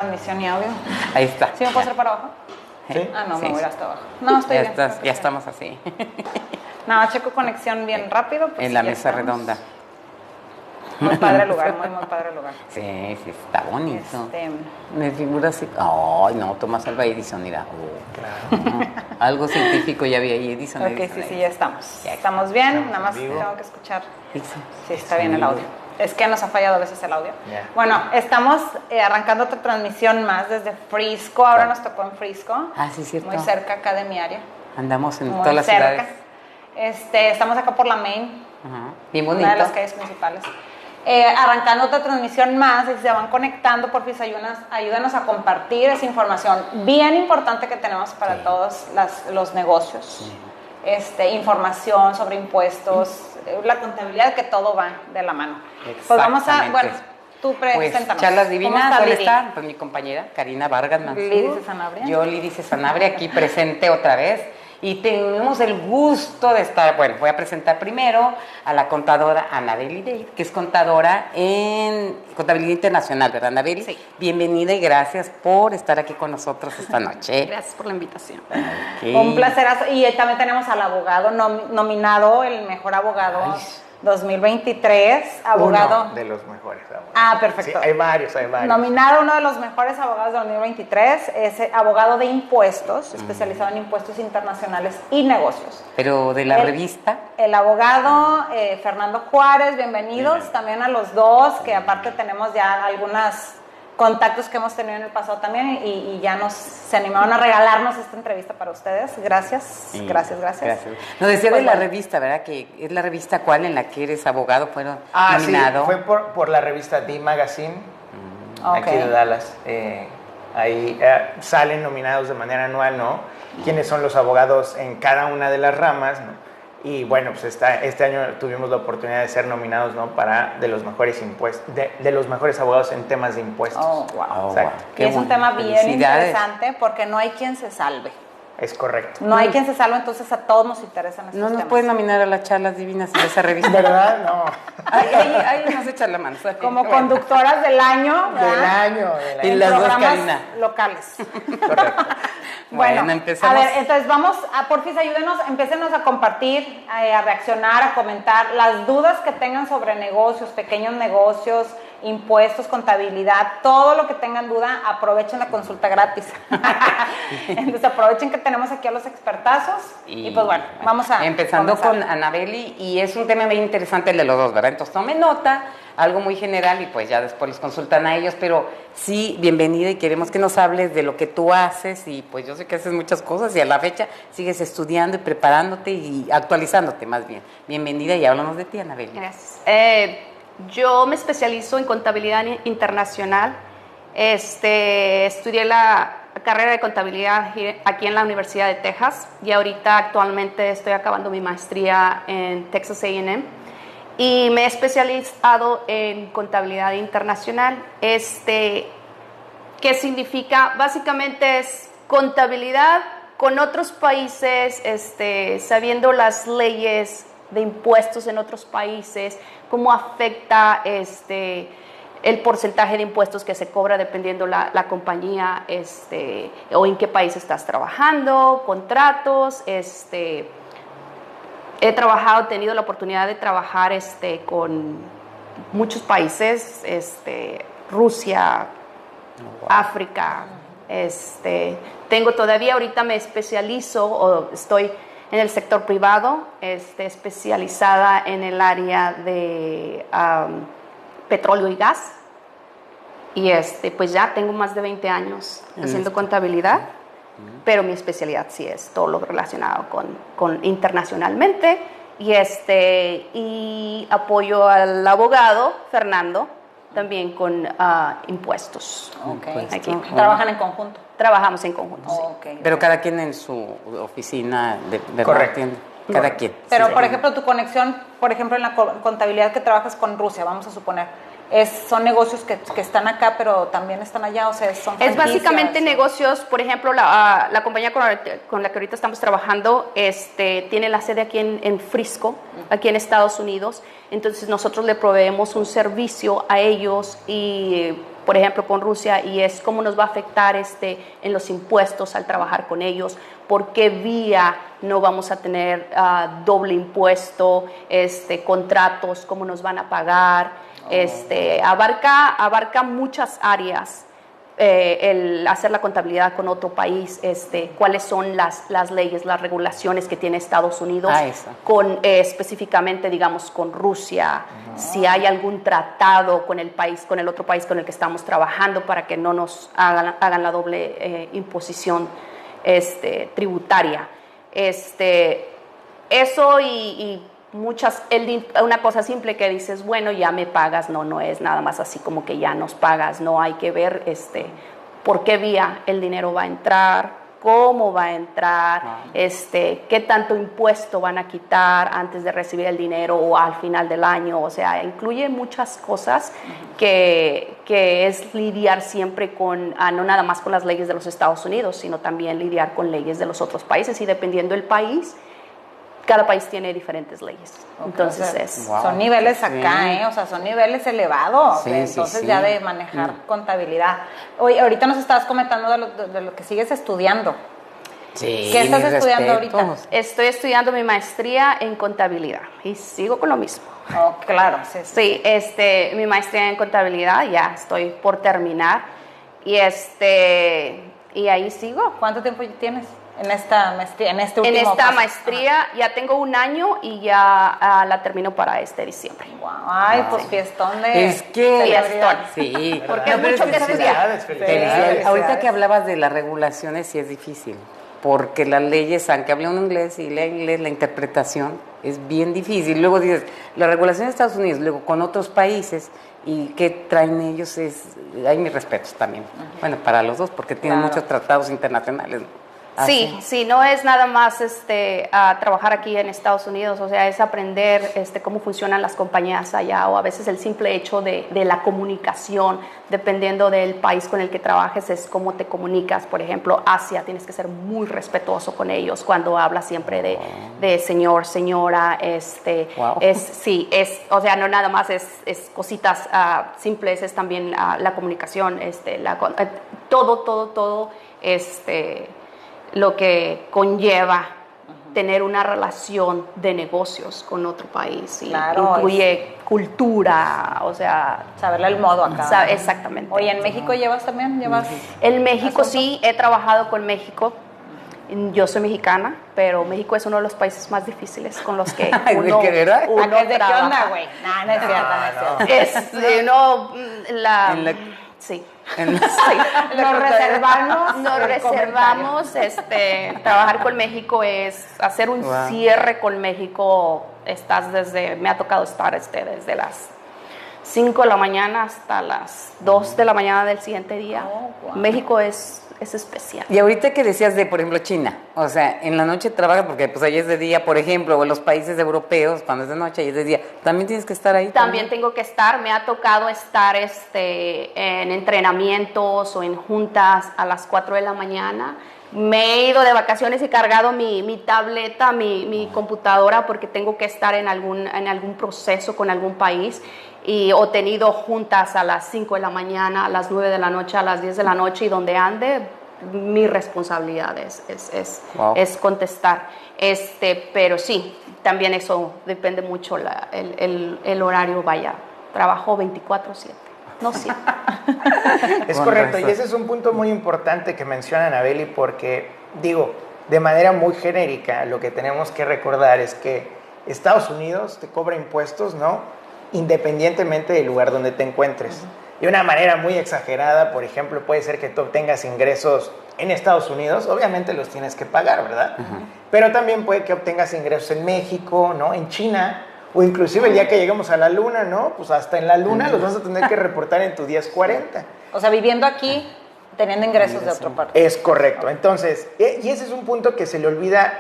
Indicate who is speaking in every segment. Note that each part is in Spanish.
Speaker 1: Transmisión y audio.
Speaker 2: Ahí está.
Speaker 1: ¿Sí me puedo hacer para abajo?
Speaker 3: ¿Sí?
Speaker 1: Ah, no,
Speaker 2: Sí.
Speaker 1: me voy a ir hasta abajo. No, estoy bien.
Speaker 2: Ya estamos así.
Speaker 1: Nada, checo conexión bien rápido. Pues
Speaker 2: En la
Speaker 1: ya
Speaker 2: mesa
Speaker 1: estamos.
Speaker 2: redonda.
Speaker 1: Muy padre el lugar, muy padre el lugar.
Speaker 2: Sí, está bonito.
Speaker 1: Este,
Speaker 2: Me figura así. Ay, no, Tomás Alva Edison, mira.
Speaker 3: Claro.
Speaker 2: Algo científico ya había ahí, Edison.
Speaker 1: ok,
Speaker 2: Edison,
Speaker 1: sí, ya estamos. Ya estamos bien,
Speaker 3: Estamos
Speaker 1: nada más
Speaker 3: en vivo.
Speaker 1: tengo que escuchar.
Speaker 2: Edison.
Speaker 1: Sí, está bien el audio. Es que nos ha fallado a veces el audio.
Speaker 3: Ya.
Speaker 1: Bueno, estamos arrancando otra transmisión más desde Frisco. Ahora nos tocó en Frisco.
Speaker 2: Ah, sí, cierto.
Speaker 1: Muy cerca acá de mi área.
Speaker 2: Andamos en
Speaker 1: Muy
Speaker 2: todas las
Speaker 1: cerca.
Speaker 2: ciudades.
Speaker 1: Estamos acá por la Main,
Speaker 2: Ajá. Bien bonito.
Speaker 1: una de las calles principales. Arrancando otra transmisión más, y se van conectando, porfis, ayúdanos a compartir esa información bien importante que tenemos para
Speaker 2: Sí.
Speaker 1: todos los negocios.
Speaker 2: Sí.
Speaker 1: Información sobre impuestos, la contabilidad, que todo va de la mano. Pues vamos a,
Speaker 2: Exactamente.
Speaker 1: bueno, tú
Speaker 2: Pues
Speaker 1: preséntanos.
Speaker 2: charlas
Speaker 1: ¿Cómo
Speaker 2: divinas,
Speaker 1: está
Speaker 2: ¿dónde
Speaker 1: Lili?
Speaker 2: está? Pues mi compañera Karina Vargas Mansur.
Speaker 1: Lidice Sanabria.
Speaker 2: Yo, Lidice Sanabria, aquí presente otra vez. Y tenemos el gusto de estar, bueno, voy a presentar primero a la contadora Anabeli Day, que es contadora en Contabilidad Internacional, ¿verdad, Anabeli?
Speaker 4: Sí.
Speaker 2: Bienvenida y gracias por estar aquí con nosotros esta noche.
Speaker 4: Gracias por la invitación.
Speaker 2: Ok.
Speaker 1: Un placer. Y también tenemos al abogado nominado, el mejor abogado
Speaker 2: Ay.
Speaker 1: 2023, abogado.
Speaker 3: Uno de los mejores abogados.
Speaker 1: Ah, perfecto.
Speaker 3: Sí, hay varios.
Speaker 1: Nominado uno de los mejores abogados de 2023, es abogado de impuestos, especializado en impuestos internacionales y negocios.
Speaker 2: Pero de la
Speaker 1: El-
Speaker 2: revista,
Speaker 1: El abogado Fernando Juárez, bienvenidos también a los dos, que aparte tenemos ya algunos contactos que hemos tenido en el pasado también y ya se animaron a regalarnos esta entrevista para ustedes. Gracias,
Speaker 2: sí,
Speaker 1: gracias.
Speaker 2: Nos decía
Speaker 1: Pues
Speaker 2: de la
Speaker 1: bueno.
Speaker 2: revista, ¿verdad? Que es la revista cuál en la que eres abogado, fueron
Speaker 3: Sí,
Speaker 2: nominado.
Speaker 3: fue por la revista D Magazine,
Speaker 1: Ok.
Speaker 3: aquí de Dallas. Ahí salen nominados de manera anual, ¿no? Quiénes son los abogados en cada una de las ramas, ¿no? Y bueno, pues este año tuvimos la oportunidad de ser nominados, ¿no? Para de los mejores impuestos, de los mejores abogados en temas de impuestos.
Speaker 1: Oh, wow.
Speaker 2: Oh,
Speaker 3: Exacto.
Speaker 2: wow.
Speaker 1: Y
Speaker 2: Qué
Speaker 1: es un
Speaker 2: bueno.
Speaker 1: tema bien
Speaker 2: Felicidades.
Speaker 1: interesante porque no hay quien se salve.
Speaker 3: Es correcto.
Speaker 1: No hay quien se salve, entonces a todos nos interesan estos
Speaker 2: No nos
Speaker 1: temas.
Speaker 2: pueden nominar a las charlas divinas de esa revista.
Speaker 3: ¿Verdad? No.
Speaker 2: Ahí nos echan la mano.
Speaker 1: Como
Speaker 2: Bueno.
Speaker 1: conductoras del año, ¿verdad?
Speaker 3: Del año.
Speaker 2: Y
Speaker 1: En
Speaker 2: las dos,
Speaker 1: programas
Speaker 2: Karina.
Speaker 1: locales.
Speaker 3: Correcto.
Speaker 2: Bueno, empezamos.
Speaker 1: A ver, entonces vamos a, porfis, ayúdenos, empécenos a compartir, a reaccionar, a comentar las dudas que tengan sobre negocios, pequeños negocios, impuestos, contabilidad, todo lo que tengan duda, aprovechen la consulta gratis. Entonces aprovechen que tenemos aquí a los expertazos y pues bueno, vamos a
Speaker 2: Empezando
Speaker 1: comenzar.
Speaker 2: con Anabeli, y es un tema muy interesante el de los dos, ¿verdad? Entonces tomen nota, algo muy general y pues ya después los consultan a ellos, pero sí, bienvenida y queremos que nos hables de lo que tú haces y pues yo sé que haces muchas cosas y a la fecha sigues estudiando y preparándote y actualizándote más bien. Bienvenida y háblanos de ti, Anabeli.
Speaker 4: Gracias. Yo me especializo en contabilidad internacional. Estudié la carrera de contabilidad aquí en la Universidad de Texas y ahorita actualmente estoy acabando mi maestría en Texas A&M y me he especializado en contabilidad internacional. ¿Qué significa? Básicamente es contabilidad con otros países, sabiendo las leyes de impuestos en otros países, cómo afecta el porcentaje de impuestos que se cobra dependiendo la compañía, o en qué país estás trabajando, contratos. He tenido la oportunidad de trabajar con muchos países, Rusia, África. Tengo todavía, ahorita me especializo, o estoy en el sector privado, especializada en el área de petróleo y gas. Y pues ya tengo más de 20 años haciendo contabilidad, pero mi especialidad sí es todo lo relacionado con internacionalmente. Y apoyo al abogado Fernando también con impuestos.
Speaker 1: Ok.
Speaker 4: Aquí.
Speaker 1: Trabajan en conjunto.
Speaker 4: Trabajamos en conjunto, sí.
Speaker 1: Ok.
Speaker 2: Pero cada quien en su oficina, ¿verdad?
Speaker 3: Correcto.
Speaker 2: Cada
Speaker 3: Correcto.
Speaker 2: quien.
Speaker 1: Pero,
Speaker 2: Sí.
Speaker 1: por ejemplo, tu conexión, por ejemplo, en la contabilidad que trabajas con Rusia, vamos a suponer, son negocios que están acá, pero también están allá, o sea, son
Speaker 4: Es
Speaker 1: franquicias,
Speaker 4: básicamente negocios, por ejemplo, la compañía con la que ahorita estamos trabajando tiene la sede aquí en Frisco, aquí en Estados Unidos. Entonces nosotros le proveemos un servicio a ellos y, por ejemplo, con Rusia, y es cómo nos va a afectar en los impuestos al trabajar con ellos, por qué vía no vamos a tener doble impuesto, contratos, cómo nos van a pagar. Abarca muchas áreas, el hacer la contabilidad con otro país, cuáles son las leyes, las regulaciones que tiene Estados Unidos, específicamente, digamos, con Rusia, si hay algún tratado con el otro país con el que estamos trabajando para que no nos hagan la doble imposición tributaria. Eso y una cosa simple que dices, bueno, ya me pagas, no es nada más así como que ya nos pagas, no, hay que ver por qué vía el dinero va a entrar, cómo va a entrar, qué tanto impuesto van a quitar antes de recibir el dinero o al final del año, o sea, incluye muchas cosas que es lidiar siempre no nada más con las leyes de los Estados Unidos, sino también lidiar con leyes de los otros países, y dependiendo del país, cada país tiene diferentes leyes. Entonces
Speaker 1: son niveles acá, o sea, son niveles elevados.
Speaker 2: Sí,
Speaker 1: entonces
Speaker 2: sí.
Speaker 1: ya de manejar contabilidad. Oye, ahorita nos estabas comentando de lo que sigues estudiando.
Speaker 2: Sí,
Speaker 1: ¿Qué estás estudiando ahorita?
Speaker 4: Estoy estudiando mi maestría en contabilidad y sigo con lo mismo.
Speaker 1: Oh, claro. Sí.
Speaker 4: Sí, mi maestría en contabilidad ya estoy por terminar y ahí sigo.
Speaker 1: ¿Cuánto tiempo tienes en esta maestría, en este último paso?
Speaker 4: Maestría ya tengo 1 año y ya la termino para diciembre.
Speaker 1: Wow. Ay, pues fiestón de...
Speaker 2: Es que...
Speaker 4: Fiestón.
Speaker 2: Sí.
Speaker 4: Porque es mucho que estudiar.
Speaker 2: Felicidades. Ahorita que hablabas de las regulaciones, sí es difícil, porque las leyes, aunque hable uno inglés y lea inglés, la interpretación es bien difícil. Luego dices, la regulación de Estados Unidos, luego con otros países, y qué traen ellos hay mis respetos también. Bueno, para los dos, porque tienen muchos tratados internacionales.
Speaker 4: Sí, no es nada más a trabajar aquí en Estados Unidos, o sea, es aprender cómo funcionan las compañías allá, o a veces el simple hecho de la comunicación, dependiendo del país con el que trabajes, es cómo te comunicas. Por ejemplo, Asia, tienes que ser muy respetuoso con ellos cuando hablas siempre de señor, señora, o sea, no nada más es cositas simples, es también la comunicación, todo, lo que conlleva tener una relación de negocios con otro país. Y incluye cultura, o sea...
Speaker 1: saberle el modo acá.
Speaker 4: Exactamente.
Speaker 1: Oye, ¿en México llevas?
Speaker 4: En México sí, he trabajado con México. Yo soy mexicana, pero México es uno de los países más difíciles con los que uno
Speaker 1: trabaja. ¿Qué
Speaker 4: trabaja.
Speaker 1: onda, güey? No es cierto. Sí. Nos reservamos, trabajar con México es hacer un cierre con México. Me ha tocado estar desde las 5 de la mañana hasta las 2 de la mañana del siguiente día. México es especial.
Speaker 2: Y ahorita que decías de, por ejemplo, China, o sea, en la noche trabajas porque pues ahí es de día, por ejemplo, o en los países europeos, cuando es de noche, ahí es de día, ¿también tienes que estar ahí?
Speaker 4: También tengo que estar, me ha tocado estar en entrenamientos o en juntas a las 4 de la mañana. Me he ido de vacaciones y cargado mi tableta, mi computadora, porque tengo que estar en algún proceso con algún país. O tenido juntas a las 5 de la mañana, a las 9 de la noche, a las 10 de la noche, y donde ande, mi responsabilidad es contestar. Pero sí, también eso depende mucho, el horario, trabajo 24/7, no siempre.
Speaker 3: Es correcto, y ese es un punto muy importante que menciona Anabeli, porque, de manera muy genérica, lo que tenemos que recordar es que Estados Unidos te cobra impuestos, ¿no?, independientemente del lugar donde te encuentres. De una manera muy exagerada, por ejemplo, puede ser que tú obtengas ingresos en Estados Unidos, obviamente los tienes que pagar, ¿verdad? Pero también puede que obtengas ingresos en México, ¿no?, en China, o inclusive el día que lleguemos a la luna, ¿no?, pues hasta en la luna los vas a tener que reportar en tu 1040.
Speaker 1: O sea, viviendo aquí, teniendo ingresos de otra parte.
Speaker 3: Es correcto. Entonces, y ese es un punto que se le olvida.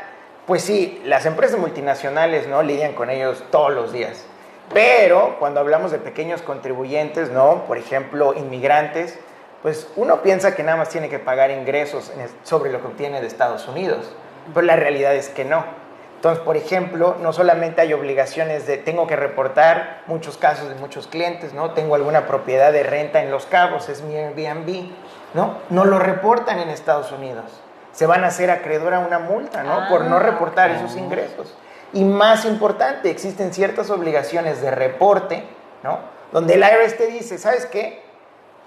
Speaker 3: Pues sí, las empresas multinacionales, ¿no?, lidian con ellos todos los días. Pero cuando hablamos de pequeños contribuyentes, ¿no? Por ejemplo, inmigrantes, pues uno piensa que nada más tiene que pagar ingresos sobre lo que obtiene de Estados Unidos, pero la realidad es que no. Entonces, por ejemplo, no solamente hay obligaciones de tengo que reportar muchos casos de muchos clientes, ¿no? Tengo alguna propiedad de renta en Los Cabos, es mi Airbnb, ¿no? No lo reportan en Estados Unidos. Se van a hacer acreedor a una multa, ¿no? Por no reportar esos ingresos. Y más importante, existen ciertas obligaciones de reporte, ¿no? Donde el IRS te dice, ¿sabes qué?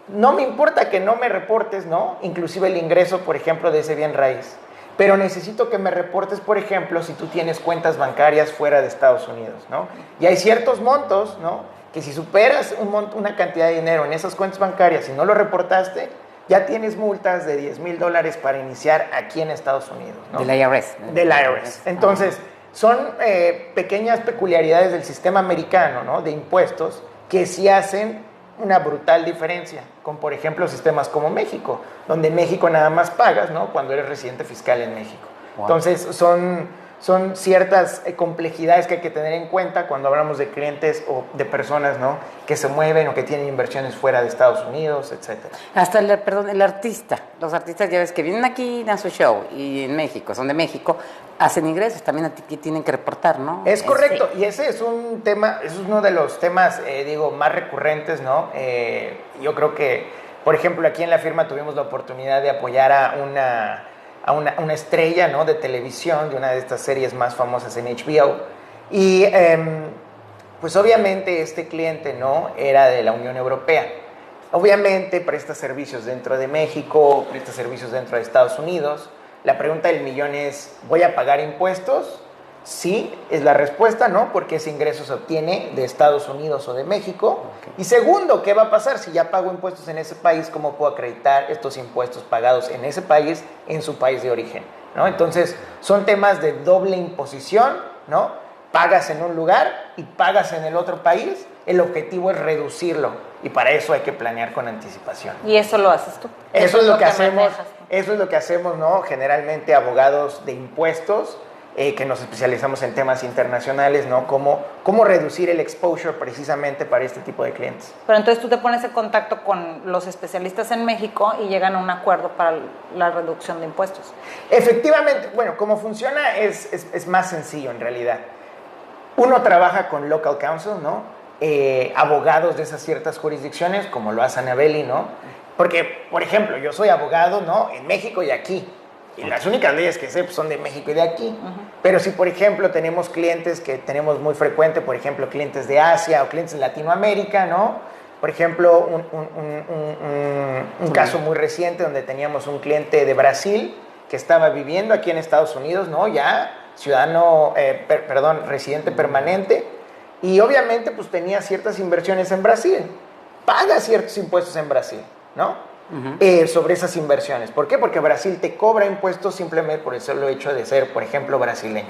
Speaker 3: No me importa que no me reportes, ¿no? Inclusive el ingreso, por ejemplo, de ese bien raíz. Pero necesito que me reportes, por ejemplo, si tú tienes cuentas bancarias fuera de Estados Unidos, ¿no? Y hay ciertos montos, ¿no? Que si superas una cantidad de dinero en esas cuentas bancarias y no lo reportaste, ya tienes multas de $10,000 para iniciar aquí en Estados Unidos, ¿no?
Speaker 2: Del IRS.
Speaker 3: Del IRS. Entonces, son pequeñas peculiaridades del sistema americano, ¿no? De impuestos que sí hacen una brutal diferencia con, por ejemplo, sistemas como México, donde en México nada más pagas, ¿no? Cuando eres residente fiscal en México. Wow. Entonces, son ciertas complejidades que hay que tener en cuenta cuando hablamos de clientes o de personas, ¿no? Que se mueven o que tienen inversiones fuera de Estados Unidos, etcétera.
Speaker 2: Hasta el artista. Los artistas ya ves que vienen aquí a su show y en México, son de México, hacen ingresos, también aquí tienen que reportar, ¿no?
Speaker 3: Es correcto, y ese es un tema, es uno de los temas, más recurrentes, ¿no? Yo creo que, por ejemplo, aquí en la firma tuvimos la oportunidad de apoyar a una estrella, ¿no? De televisión, de una de estas series más famosas en HBO, y pues obviamente este cliente, ¿no? Era de la Unión Europea. Obviamente presta servicios dentro de México, presta servicios dentro de Estados Unidos. La pregunta del millón es, ¿voy a pagar impuestos? Sí, es la respuesta, ¿no? Porque ese ingreso se obtiene de Estados Unidos o de México. Okay. Y segundo, ¿qué va a pasar? Si ya pago impuestos en ese país, ¿cómo puedo acreditar estos impuestos pagados en ese país, en su país de origen, ¿no? Entonces, son temas de doble imposición, ¿no? Pagas en un lugar y pagas en el otro país. El objetivo es reducirlo y para eso hay que planear con anticipación.
Speaker 1: ¿Y eso lo haces tú?
Speaker 3: Eso es lo que hacemos. Eso es lo que hacemos, ¿no? Generalmente abogados de impuestos, que nos especializamos en temas internacionales, ¿no? Cómo reducir el exposure precisamente para este tipo de clientes.
Speaker 1: Pero entonces tú te pones en contacto con los especialistas en México y llegan a un acuerdo para la reducción de impuestos.
Speaker 3: Efectivamente, bueno, cómo funciona es más sencillo en realidad. Uno trabaja con local counsel, ¿no? Abogados de esas ciertas jurisdicciones, como lo hace Anabeli, ¿no? Porque, por ejemplo, yo soy abogado, ¿no? En México y aquí. Y las únicas leyes que sé pues, son de México y de aquí. Uh-huh. Pero si, por ejemplo, tenemos clientes que tenemos muy frecuente, por ejemplo, clientes de Asia o clientes de Latinoamérica, ¿no? Por ejemplo, un caso muy reciente donde teníamos un cliente de Brasil que estaba viviendo aquí en Estados Unidos, ¿no? Ya ciudadano, residente permanente. Y obviamente, pues tenía ciertas inversiones en Brasil. Paga ciertos impuestos en Brasil, ¿no? Uh-huh. Sobre esas inversiones. ¿Por qué? Porque Brasil te cobra impuestos simplemente por el solo hecho de ser, por ejemplo, brasileño.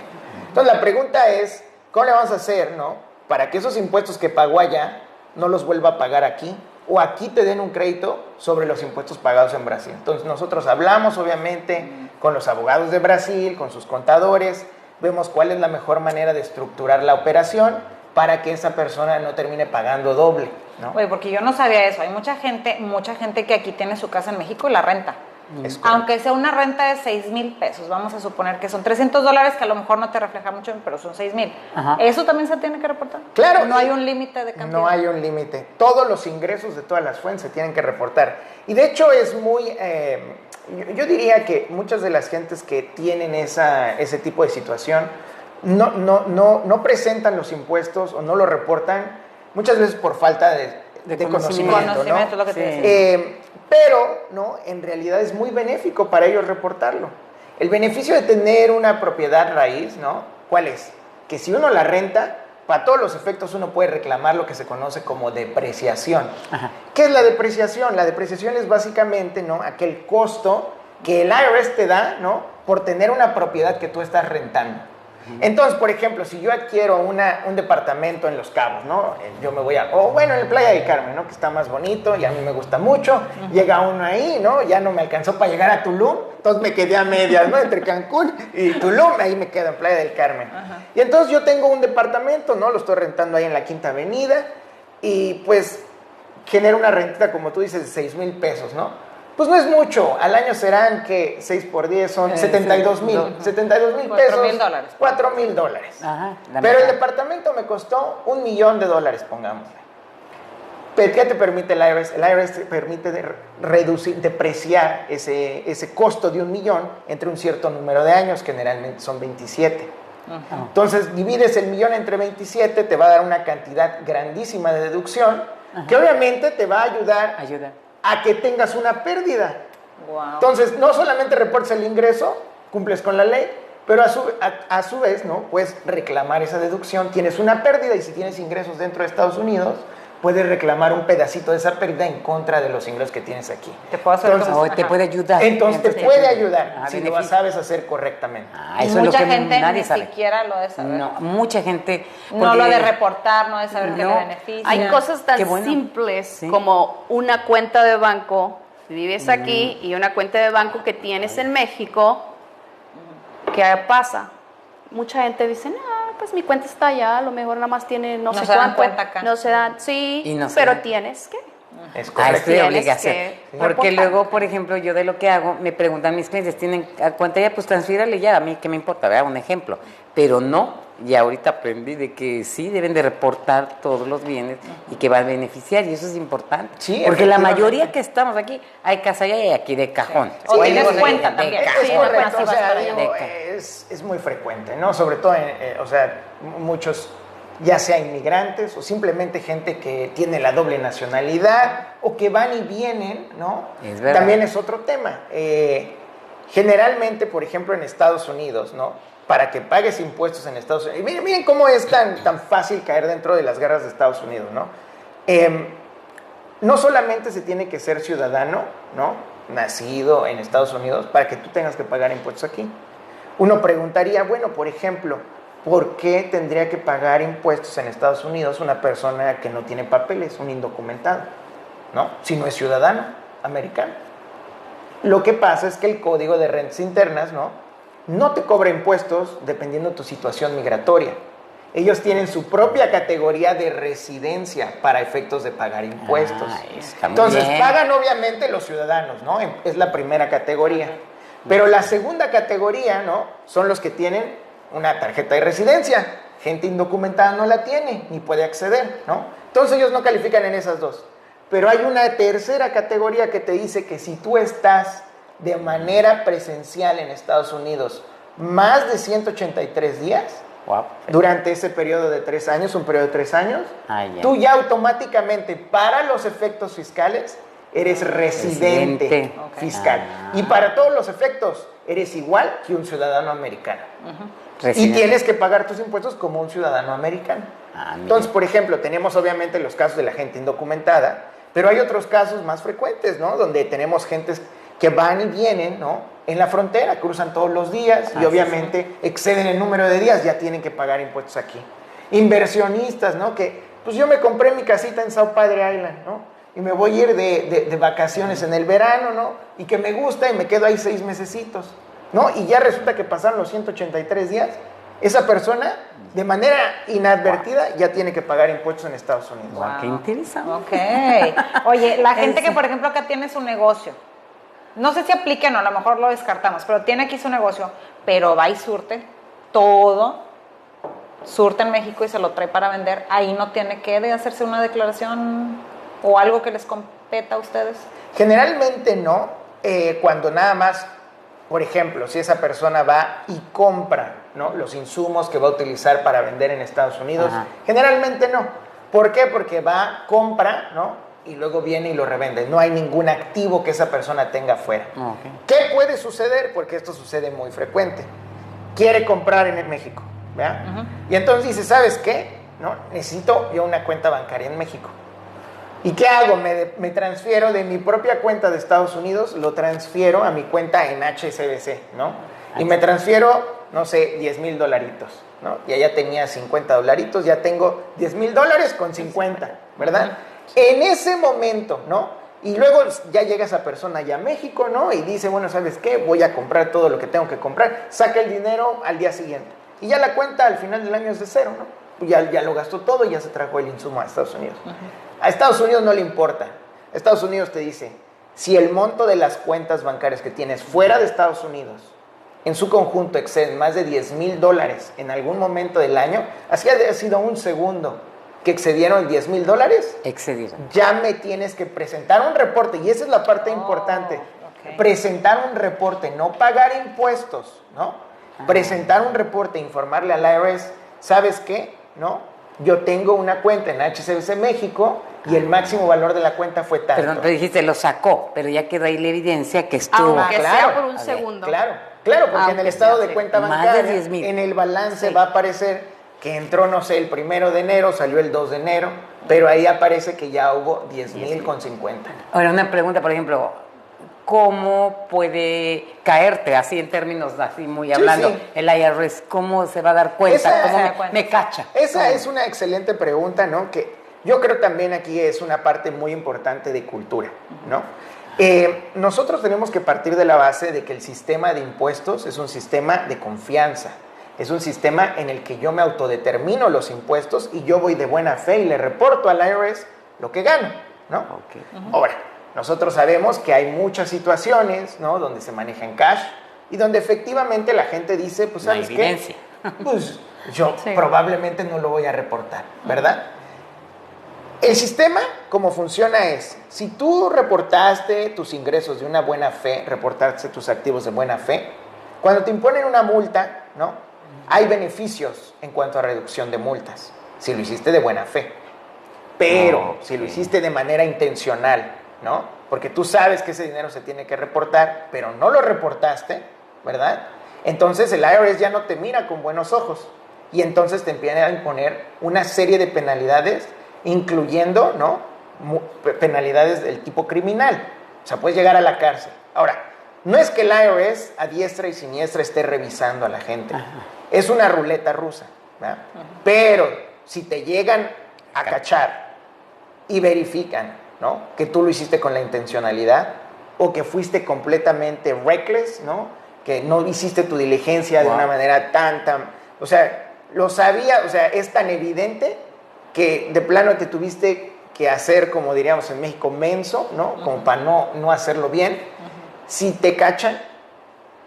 Speaker 3: Entonces la pregunta es, ¿cómo le vamos a hacer, no? Para que esos impuestos que pagó allá no los vuelva a pagar aquí, o aquí te den un crédito sobre los impuestos pagados en Brasil. Entonces nosotros hablamos obviamente con los abogados de Brasil, con sus contadores, vemos cuál es la mejor manera de estructurar la operación para que esa persona no termine pagando doble, ¿no?
Speaker 1: Oye, porque yo no sabía eso. Hay mucha gente que aquí tiene su casa en México y la renta. Aunque sea una renta de 6,000 pesos, vamos a suponer que son $300, que a lo mejor no te refleja mucho, pero son 6,000. ¿Eso también se tiene que reportar?
Speaker 3: Claro.
Speaker 1: No hay un límite de cantidad.
Speaker 3: No hay un límite. Todos los ingresos de todas las fuentes se tienen que reportar. Y de hecho es muy... yo diría que muchas de las gentes que tienen ese tipo de situación no presentan los impuestos o no lo reportan, muchas veces por falta de conocimiento, ¿no?
Speaker 1: Es lo que te decía.
Speaker 3: Pero, ¿no? En realidad es muy benéfico para ellos reportarlo. El beneficio de tener una propiedad raíz, ¿no? ¿Cuál es? Que si uno la renta, para todos los efectos uno puede reclamar lo que se conoce como depreciación. Ajá. ¿Qué es la depreciación? La depreciación es básicamente, ¿no? Aquel costo que el IRS te da, ¿no? Por tener una propiedad que tú estás rentando. Entonces, por ejemplo, si yo adquiero un departamento en Los Cabos, ¿no? Yo me voy en el Playa del Carmen, ¿no? Que está más bonito y a mí me gusta mucho. Llega uno ahí, ¿no? Ya no me alcanzó para llegar a Tulum, entonces me quedé a medias, ¿no? Entre Cancún y Tulum, ahí me quedo en Playa del Carmen. Y entonces yo tengo un departamento, ¿no? Lo estoy rentando ahí en la Quinta Avenida y pues genera una rentita, como tú dices, de 6,000 pesos, ¿no? Pues no es mucho, al año serán que 6 por 10 son 72,000 pesos.
Speaker 1: $4,000.
Speaker 3: $4,000.
Speaker 2: Ajá,
Speaker 3: Pero el departamento me costó $1,000,000, pongámosle. ¿Pero qué te permite el IRS? El IRS te permite depreciar ese costo de $1,000,000 entre un cierto número de años, generalmente son 27. Entonces, divides el millón entre 27, te va a dar una cantidad grandísima de deducción, que obviamente te va a ayudar a que tengas una pérdida.
Speaker 1: Wow.
Speaker 3: Entonces, no solamente reportes el ingreso, cumples con la ley, pero a su vez, ¿no? Puedes reclamar esa deducción. Tienes una pérdida y si tienes ingresos dentro de Estados Unidos, puedes reclamar un pedacito de esa pérdida en contra de los ingresos que tienes aquí.
Speaker 1: Te puedo hacer
Speaker 2: te puede ayudar.
Speaker 3: Entonces te puede ayudar si
Speaker 2: beneficio.
Speaker 3: lo sabes hacer correctamente.
Speaker 1: Y
Speaker 2: Eso es
Speaker 1: mucha
Speaker 2: lo que
Speaker 1: gente
Speaker 2: nadie
Speaker 1: ni
Speaker 2: sabe.
Speaker 1: siquiera lo de saber.
Speaker 2: No, mucha gente.
Speaker 1: No lo
Speaker 2: porque-
Speaker 1: de reportar, no de saber qué le
Speaker 2: No.
Speaker 1: beneficia.
Speaker 4: Hay cosas tan
Speaker 2: Qué bueno.
Speaker 4: simples
Speaker 2: Sí.
Speaker 4: como una cuenta de banco, si vives aquí, y una cuenta de banco que tienes en México, ¿qué pasa? Mucha gente dice, no, pues mi cuenta está allá, a lo mejor nada más tiene no
Speaker 1: No
Speaker 4: sé
Speaker 1: se dan
Speaker 4: cuánto.
Speaker 1: cuenta acá.
Speaker 4: No se dan, sí,
Speaker 2: Y no se
Speaker 4: pero
Speaker 2: dan.
Speaker 4: tienes que.
Speaker 3: Es
Speaker 2: Ah,
Speaker 3: correcto.
Speaker 2: es de
Speaker 4: Tienes
Speaker 2: obligación.
Speaker 4: que
Speaker 2: Porque
Speaker 4: reportar.
Speaker 2: luego, por ejemplo, yo de lo que hago, me preguntan mis clientes, ¿tienen cuenta ya? Pues transfírale ya, a mí qué me importa, ¿verdad? Un ejemplo. Pero no, y ahorita aprendí de que sí deben de reportar todos los bienes y que va a beneficiar, y eso es importante.
Speaker 3: Sí,
Speaker 2: porque la
Speaker 3: efectivamente.
Speaker 2: mayoría que estamos aquí, hay casa allá y aquí de cajón.
Speaker 1: O
Speaker 3: Sí,
Speaker 1: tienes
Speaker 3: sí,
Speaker 1: cuenta
Speaker 3: sí,
Speaker 1: también.
Speaker 3: Es
Speaker 1: Sí,
Speaker 3: correcto,
Speaker 1: no,
Speaker 3: o sea,
Speaker 1: sí,
Speaker 3: digo, es muy frecuente, ¿no? Sobre todo, o sea, muchos, ya sea inmigrantes o simplemente gente que tiene la doble nacionalidad o que van y vienen, ¿no?
Speaker 2: Es verdad.
Speaker 3: También es otro tema. Generalmente, por ejemplo, en Estados Unidos, ¿no? Para que pagues impuestos en Estados Unidos. Y miren cómo es tan fácil caer dentro de las garras de Estados Unidos, ¿no? No solamente se tiene que ser ciudadano, ¿no? Nacido en Estados Unidos para que tú tengas que pagar impuestos aquí. Uno preguntaría, bueno, por ejemplo, ¿por qué tendría que pagar impuestos en Estados Unidos una persona que no tiene papeles, un indocumentado, ¿no? Si no es ciudadano americano. Lo que pasa es que el Código de Rentas Internas, no te cobra impuestos dependiendo de tu situación migratoria. Ellos tienen su propia categoría de residencia para efectos de pagar impuestos.
Speaker 2: Está muy
Speaker 3: Entonces,
Speaker 2: bien.
Speaker 3: pagan obviamente los ciudadanos, ¿no? Es la primera categoría. Pero la segunda categoría, ¿no? Son los que tienen una tarjeta de residencia. Gente indocumentada no la tiene, ni puede acceder, ¿no? Entonces ellos no califican en esas dos. Pero hay una tercera categoría que te dice que si tú estás de manera presencial en Estados Unidos más de 183 días,
Speaker 2: Wow.
Speaker 3: durante ese periodo de 3 años, un periodo de 3 años,
Speaker 2: Ya.
Speaker 3: tú ya automáticamente, para los efectos fiscales, eres residente
Speaker 2: Residente.
Speaker 3: fiscal. Y para todos los efectos, eres igual que un ciudadano americano. Y
Speaker 2: Residente.
Speaker 3: tienes que pagar tus impuestos como un ciudadano americano.
Speaker 2: Mira.
Speaker 3: Entonces, por ejemplo, tenemos obviamente los casos de la gente indocumentada, pero hay otros casos más frecuentes, ¿no? Donde tenemos gentes que van y vienen, ¿no? En la frontera, cruzan todos los días y obviamente exceden el número de días, ya tienen que pagar impuestos aquí. Inversionistas, ¿no? Que, pues yo me compré mi casita en South Padre Island, ¿no? Y me voy a ir de vacaciones en el verano, ¿no? Y que me gusta y me quedo ahí 6 mesecitos, ¿no? Y ya resulta que pasaron los 183 días, esa persona, de manera inadvertida, ya tiene que pagar impuestos en Estados Unidos.
Speaker 2: Wow, qué interesante.
Speaker 1: Ok. Oye, la gente que, por ejemplo, acá tiene su negocio, no sé si aplique o no, a lo mejor lo descartamos, pero tiene aquí su negocio, pero va y surte todo, surte en México y se lo trae para vender, ahí no tiene que de hacerse una declaración o algo que les competa a ustedes.
Speaker 3: Generalmente no, cuando nada más, por ejemplo, si esa persona va y compra, ¿no? Los insumos que va a utilizar para vender en Estados Unidos,
Speaker 2: Ajá.
Speaker 3: generalmente no. ¿Por qué? Porque va, compra, ¿no? Y luego viene y lo revende. No hay ningún activo que esa persona tenga afuera.
Speaker 2: Ok.
Speaker 3: ¿Qué puede suceder? Porque esto sucede muy frecuente. Quiere comprar en México, ¿verdad? Y entonces dice, ¿sabes qué? ¿No? Necesito yo una cuenta bancaria en México. ¿Y qué hago? Me transfiero de mi propia cuenta de Estados Unidos, lo transfiero a mi cuenta en HSBC, ¿no? Y me transfiero no sé, $10,000, ¿no? Y ya tenía $50, ya tengo $10,000 con 50, ¿verdad? En ese momento, ¿no? Y luego ya llega esa persona ya a México, ¿no? Y dice, bueno, ¿sabes qué? Voy a comprar todo lo que tengo que comprar. Saca el dinero al día siguiente. Y ya la cuenta al final del año es de cero, ¿no? Pues ya lo gastó todo y ya se trajo el insumo a Estados Unidos. A Estados Unidos no le importa. Estados Unidos te dice, si el monto de las cuentas bancarias que tienes fuera de Estados Unidos, en su conjunto exceden más de $10,000 en algún momento del año, así ha sido un segundo que excedieron $10,000, ya me tienes que presentar un reporte, y esa es la parte importante, presentar un reporte, no pagar impuestos, ¿no? Presentar un reporte, informarle al IRS, ¿sabes qué? ¿No? Yo tengo una cuenta en HSBC México y el máximo valor de la cuenta fue tanto.
Speaker 2: Perdón, pero dijiste, lo sacó, pero ya quedó ahí la evidencia que estuvo.
Speaker 4: Aunque sea por un segundo.
Speaker 3: Claro, porque en el estado de cuenta bancaria,
Speaker 2: más de 10,000.
Speaker 3: En el balance va a aparecer que entró, no sé, el 1 de enero, salió el 2 de enero, pero ahí aparece que ya hubo 10,000 con 50.
Speaker 2: Ahora, una pregunta, por ejemplo, ¿cómo puede caerte, así en términos así muy hablando,
Speaker 3: sí.
Speaker 2: el IRS? ¿Cómo se va a dar cuenta? ¿Cómo me cacha?
Speaker 3: Esa es una excelente pregunta, ¿no? Que yo creo también aquí es una parte muy importante de cultura, ¿no? Nosotros tenemos que partir de la base de que el sistema de impuestos es un sistema de confianza. Es un sistema en el que yo me autodetermino los impuestos y yo voy de buena fe y le reporto al IRS lo que gano, ¿no? Ahora, nosotros sabemos que hay muchas situaciones, ¿no? Donde se maneja en cash y donde efectivamente la gente dice, pues, ¿sabes qué? Pues yo probablemente no lo voy a reportar, ¿verdad? El sistema, como funciona es, si tú reportaste tus ingresos de una buena fe, reportaste tus activos de buena fe, cuando te imponen una multa, ¿no? Hay beneficios en cuanto a reducción de multas, si lo hiciste de buena fe. Pero si lo hiciste de manera intencional, ¿no? Porque tú sabes que ese dinero se tiene que reportar, pero no lo reportaste, ¿verdad? Entonces el IRS ya no te mira con buenos ojos y entonces te empieza a imponer una serie de penalidades, incluyendo, ¿no? Penalidades del tipo criminal. O sea, puedes llegar a la cárcel. Ahora, no es que el IRS a diestra y siniestra esté revisando a la gente. Es una ruleta rusa, ¿verdad? Pero si te llegan a cachar y verifican, ¿no? Que tú lo hiciste con la intencionalidad o que fuiste completamente reckless, ¿no? Que no hiciste tu diligencia de una manera tan... O sea, lo sabía, o sea, es tan evidente que de plano te tuviste que hacer, como diríamos en México, menso, ¿no? Como para no hacerlo bien. Si te cachan,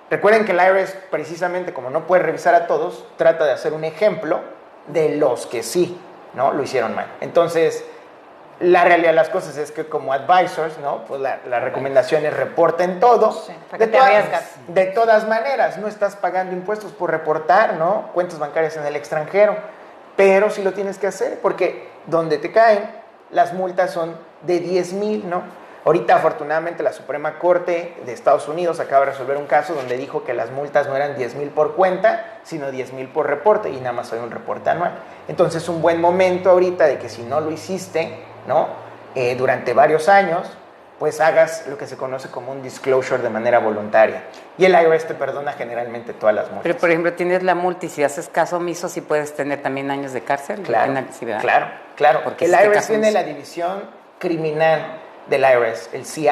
Speaker 3: recuerden que el IRS, precisamente como no puede revisar a todos, trata de hacer un ejemplo de los que sí, ¿no? Lo hicieron mal. Entonces, la realidad de las cosas es que como advisors, ¿no? Pues la recomendación es reporten todo.
Speaker 1: Sí, para que te arriesgas.
Speaker 3: De todas maneras, no estás pagando impuestos por reportar, ¿no? Cuentas bancarias en el extranjero, pero sí lo tienes que hacer porque donde te caen, las multas son de 10,000, ¿no? Ahorita, afortunadamente, la Suprema Corte de Estados Unidos acaba de resolver un caso donde dijo que las multas no eran 10,000 por cuenta, sino 10,000 por reporte, y nada más hay un reporte anual. Entonces, es un buen momento ahorita de que si no lo hiciste, ¿no? Durante varios años, pues hagas lo que se conoce como un disclosure de manera voluntaria. Y el IRS te perdona generalmente todas las multas.
Speaker 2: Pero, por ejemplo, tienes la multa y si haces caso omiso, ¿sí puedes tener también años de cárcel?
Speaker 3: Claro. Porque el IRS tiene la división criminal del IRS, el CI,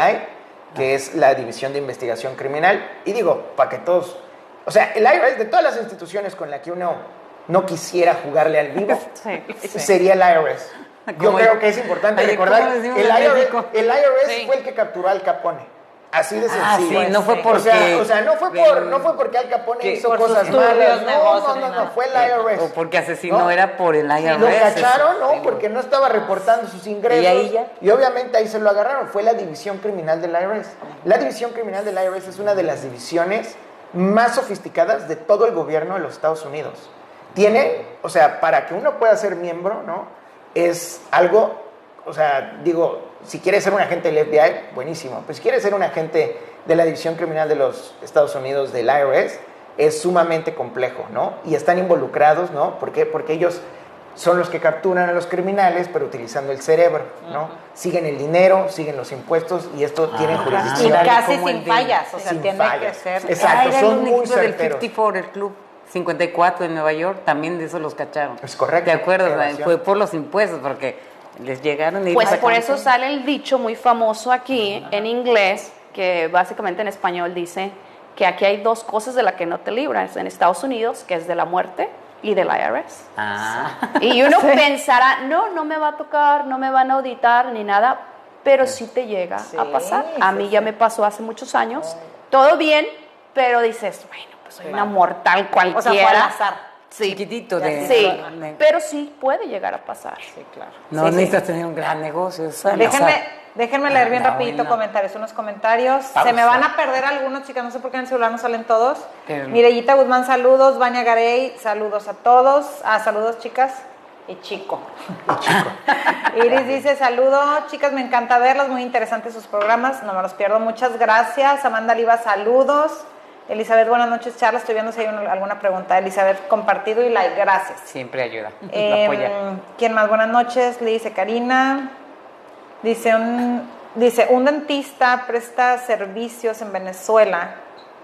Speaker 3: que es la División de Investigación Criminal. Y digo, para que todos... O sea, el IRS, de todas las instituciones con las que uno no quisiera jugarle al vivo, sería el IRS. Yo creo que es importante recordar, el IRS fue el que capturó a Al Capone. Así de sencillo.
Speaker 2: Sí, no fue porque...
Speaker 3: O sea, no fue porque Al Capone hizo cosas malas. No, fue el IRS.
Speaker 2: O porque asesinó era por el IRS.
Speaker 3: Lo cacharon, ¿no? Porque no estaba reportando sus ingresos. Y obviamente ahí se lo agarraron. Fue la división criminal del IRS. La división criminal del IRS es una de las divisiones más sofisticadas de todo el gobierno de los Estados Unidos. Tiene, o sea, para que uno pueda ser miembro, ¿no? Es algo, o sea, digo, si quieres ser un agente del FBI, buenísimo. Pues si quieres ser un agente de la División Criminal de los Estados Unidos, del IRS, es sumamente complejo, ¿no? Y están involucrados, ¿no? ¿Por qué? Porque ellos son los que capturan a los criminales, pero utilizando el cerebro, ¿no? Siguen el dinero, siguen los impuestos y esto tiene jurisdicción.
Speaker 1: Y casi sin fallas, o sea, tiene que ser...
Speaker 3: Exacto,
Speaker 2: era
Speaker 3: son
Speaker 2: el
Speaker 3: muy
Speaker 2: único del
Speaker 3: certeros.
Speaker 2: 54, el club 54 en Nueva York, también de eso los cacharon.
Speaker 3: Es correcto.
Speaker 2: ¿Te acuerdas?
Speaker 3: Evasión.
Speaker 2: Fue por los impuestos, porque les llegaron y
Speaker 4: Pues
Speaker 2: ellos
Speaker 4: por
Speaker 2: sacaron
Speaker 4: eso
Speaker 2: todo.
Speaker 4: sale el dicho muy famoso aquí en inglés, que básicamente en español dice que aquí hay dos cosas de las que no te libras en Estados Unidos, que es de la muerte y del IRS. Y uno pensará, no me va a tocar, no me van a auditar ni nada, pero sí te llega a pasar. A mí ya me pasó hace muchos años. Todo bien, pero dices, bueno, pues soy una mortal cualquiera.
Speaker 1: O sea, fue al azar.
Speaker 4: Sí.
Speaker 2: Chiquitito
Speaker 4: Sí, pero sí puede llegar a pasar.
Speaker 1: Sí, claro.
Speaker 2: No
Speaker 1: Sí,
Speaker 2: necesitas tener un gran negocio.
Speaker 1: Déjenme leer bien
Speaker 2: no,
Speaker 1: rapidito
Speaker 2: bueno.
Speaker 1: comentarios, unos comentarios.
Speaker 2: Pausa.
Speaker 1: Se me van a perder algunos, chicas, no sé por qué en el celular no salen todos.
Speaker 2: Pero-
Speaker 1: Mirellita Guzmán, saludos. Vania Garey, saludos a todos. Saludos, chicas. Y chico. Iris dice, saludos, chicas, me encanta verlas, muy interesantes sus programas, no me los pierdo, muchas gracias. Amanda Liva, saludos. Elizabeth, buenas noches, Charla, estoy viendo si hay alguna pregunta. Elizabeth, compartido y like, gracias.
Speaker 2: Siempre ayuda. Apoya.
Speaker 1: ¿Quién más? Buenas noches, le dice Karina. Dice un dentista presta servicios en Venezuela,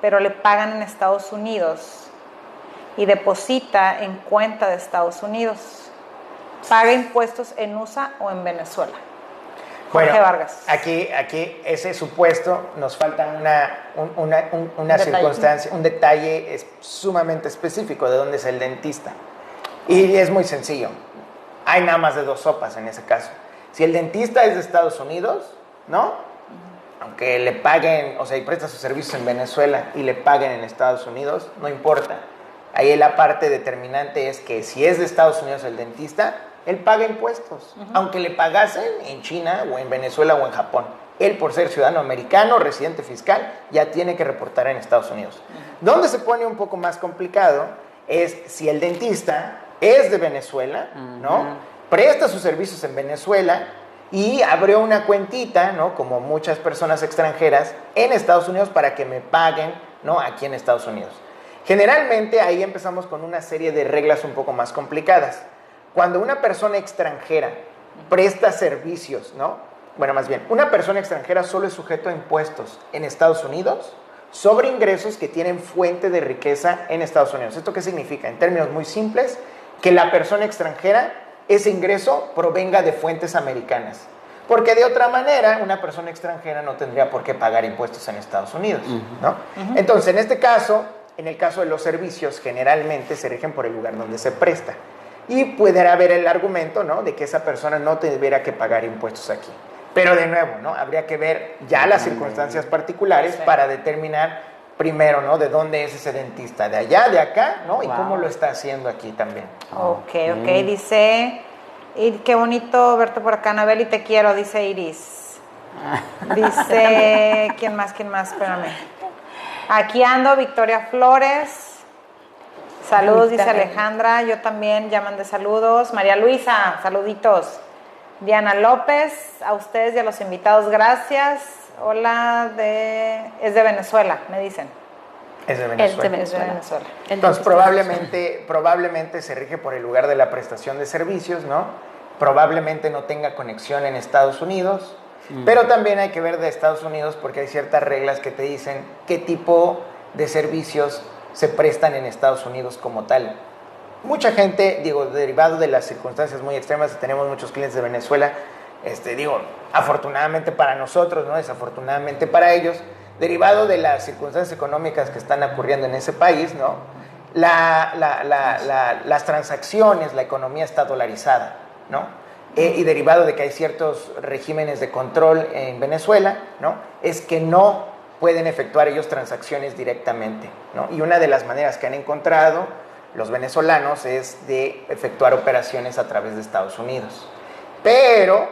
Speaker 1: pero le pagan en Estados Unidos y deposita en cuenta de Estados Unidos. ¿Paga impuestos en USA o en Venezuela? Jorge
Speaker 3: Bueno,
Speaker 1: Vargas.
Speaker 3: aquí ese supuesto nos falta una
Speaker 1: Detalle.
Speaker 3: circunstancia, un detalle sumamente específico de dónde es el dentista. Y es muy sencillo. Hay nada más de dos sopas en ese caso. Si el dentista es de Estados Unidos, ¿no? Aunque le paguen, o sea, y presta sus servicios en Venezuela y le paguen en Estados Unidos, no importa. Ahí la parte determinante es que si es de Estados Unidos el dentista, él paga impuestos, aunque le pagasen en China o en Venezuela o en Japón. Él, por ser ciudadano americano, residente fiscal, ya tiene que reportar en Estados Unidos. Donde se pone un poco más complicado es si el dentista es de Venezuela, ¿no? Presta sus servicios en Venezuela y abrió una cuentita, ¿no? Como muchas personas extranjeras, en Estados Unidos para que me paguen, ¿no? Aquí en Estados Unidos. Generalmente ahí empezamos con una serie de reglas un poco más complicadas. Cuando una persona extranjera presta servicios, ¿no? Bueno, más bien, una persona extranjera solo es sujeto a impuestos en Estados Unidos sobre ingresos que tienen fuente de riqueza en Estados Unidos. ¿Esto qué significa? En términos muy simples, que la persona extranjera, ese ingreso provenga de fuentes americanas. Porque de otra manera, una persona extranjera no tendría por qué pagar impuestos en Estados Unidos, ¿no? Entonces, en este caso, en el caso de los servicios, generalmente se rigen por el lugar donde se presta. Y puede haber el argumento, ¿no?, de que esa persona no tuviera que pagar impuestos aquí. Pero de nuevo, ¿no?, habría que ver ya las circunstancias particulares para determinar primero, ¿no?, de dónde es ese dentista, de allá, de acá, ¿no?, y cómo lo está haciendo aquí también.
Speaker 1: Ok, dice, y qué bonito verte por acá, Anabel, y te quiero, dice Iris. Dice, ¿quién más? Espérame. Aquí ando, Victoria Flores. Saludos, dice Alejandra, yo también, llaman de saludos. María Luisa, saluditos. Diana López, a ustedes y a los invitados, gracias. Hola, es de Venezuela, me dicen.
Speaker 3: Es de Venezuela.
Speaker 4: Es de Venezuela.
Speaker 1: Venezuela.
Speaker 3: Entonces, probablemente se rige por el lugar de la prestación de servicios, ¿no? Probablemente no tenga conexión en Estados Unidos, pero también hay que ver de Estados Unidos porque hay ciertas reglas que te dicen qué tipo de servicios se prestan en Estados Unidos como tal. Mucha gente, derivado de las circunstancias muy extremas, tenemos muchos clientes de Venezuela, afortunadamente para nosotros, ¿no?, desafortunadamente para ellos, derivado de las circunstancias económicas que están ocurriendo en ese país, ¿no?, las transacciones, la economía está dolarizada, ¿no? Y derivado de que hay ciertos regímenes de control en Venezuela, ¿no?, es que no pueden efectuar ellos transacciones directamente, ¿no? Y una de las maneras que han encontrado los venezolanos es de efectuar operaciones a través de Estados Unidos. Pero,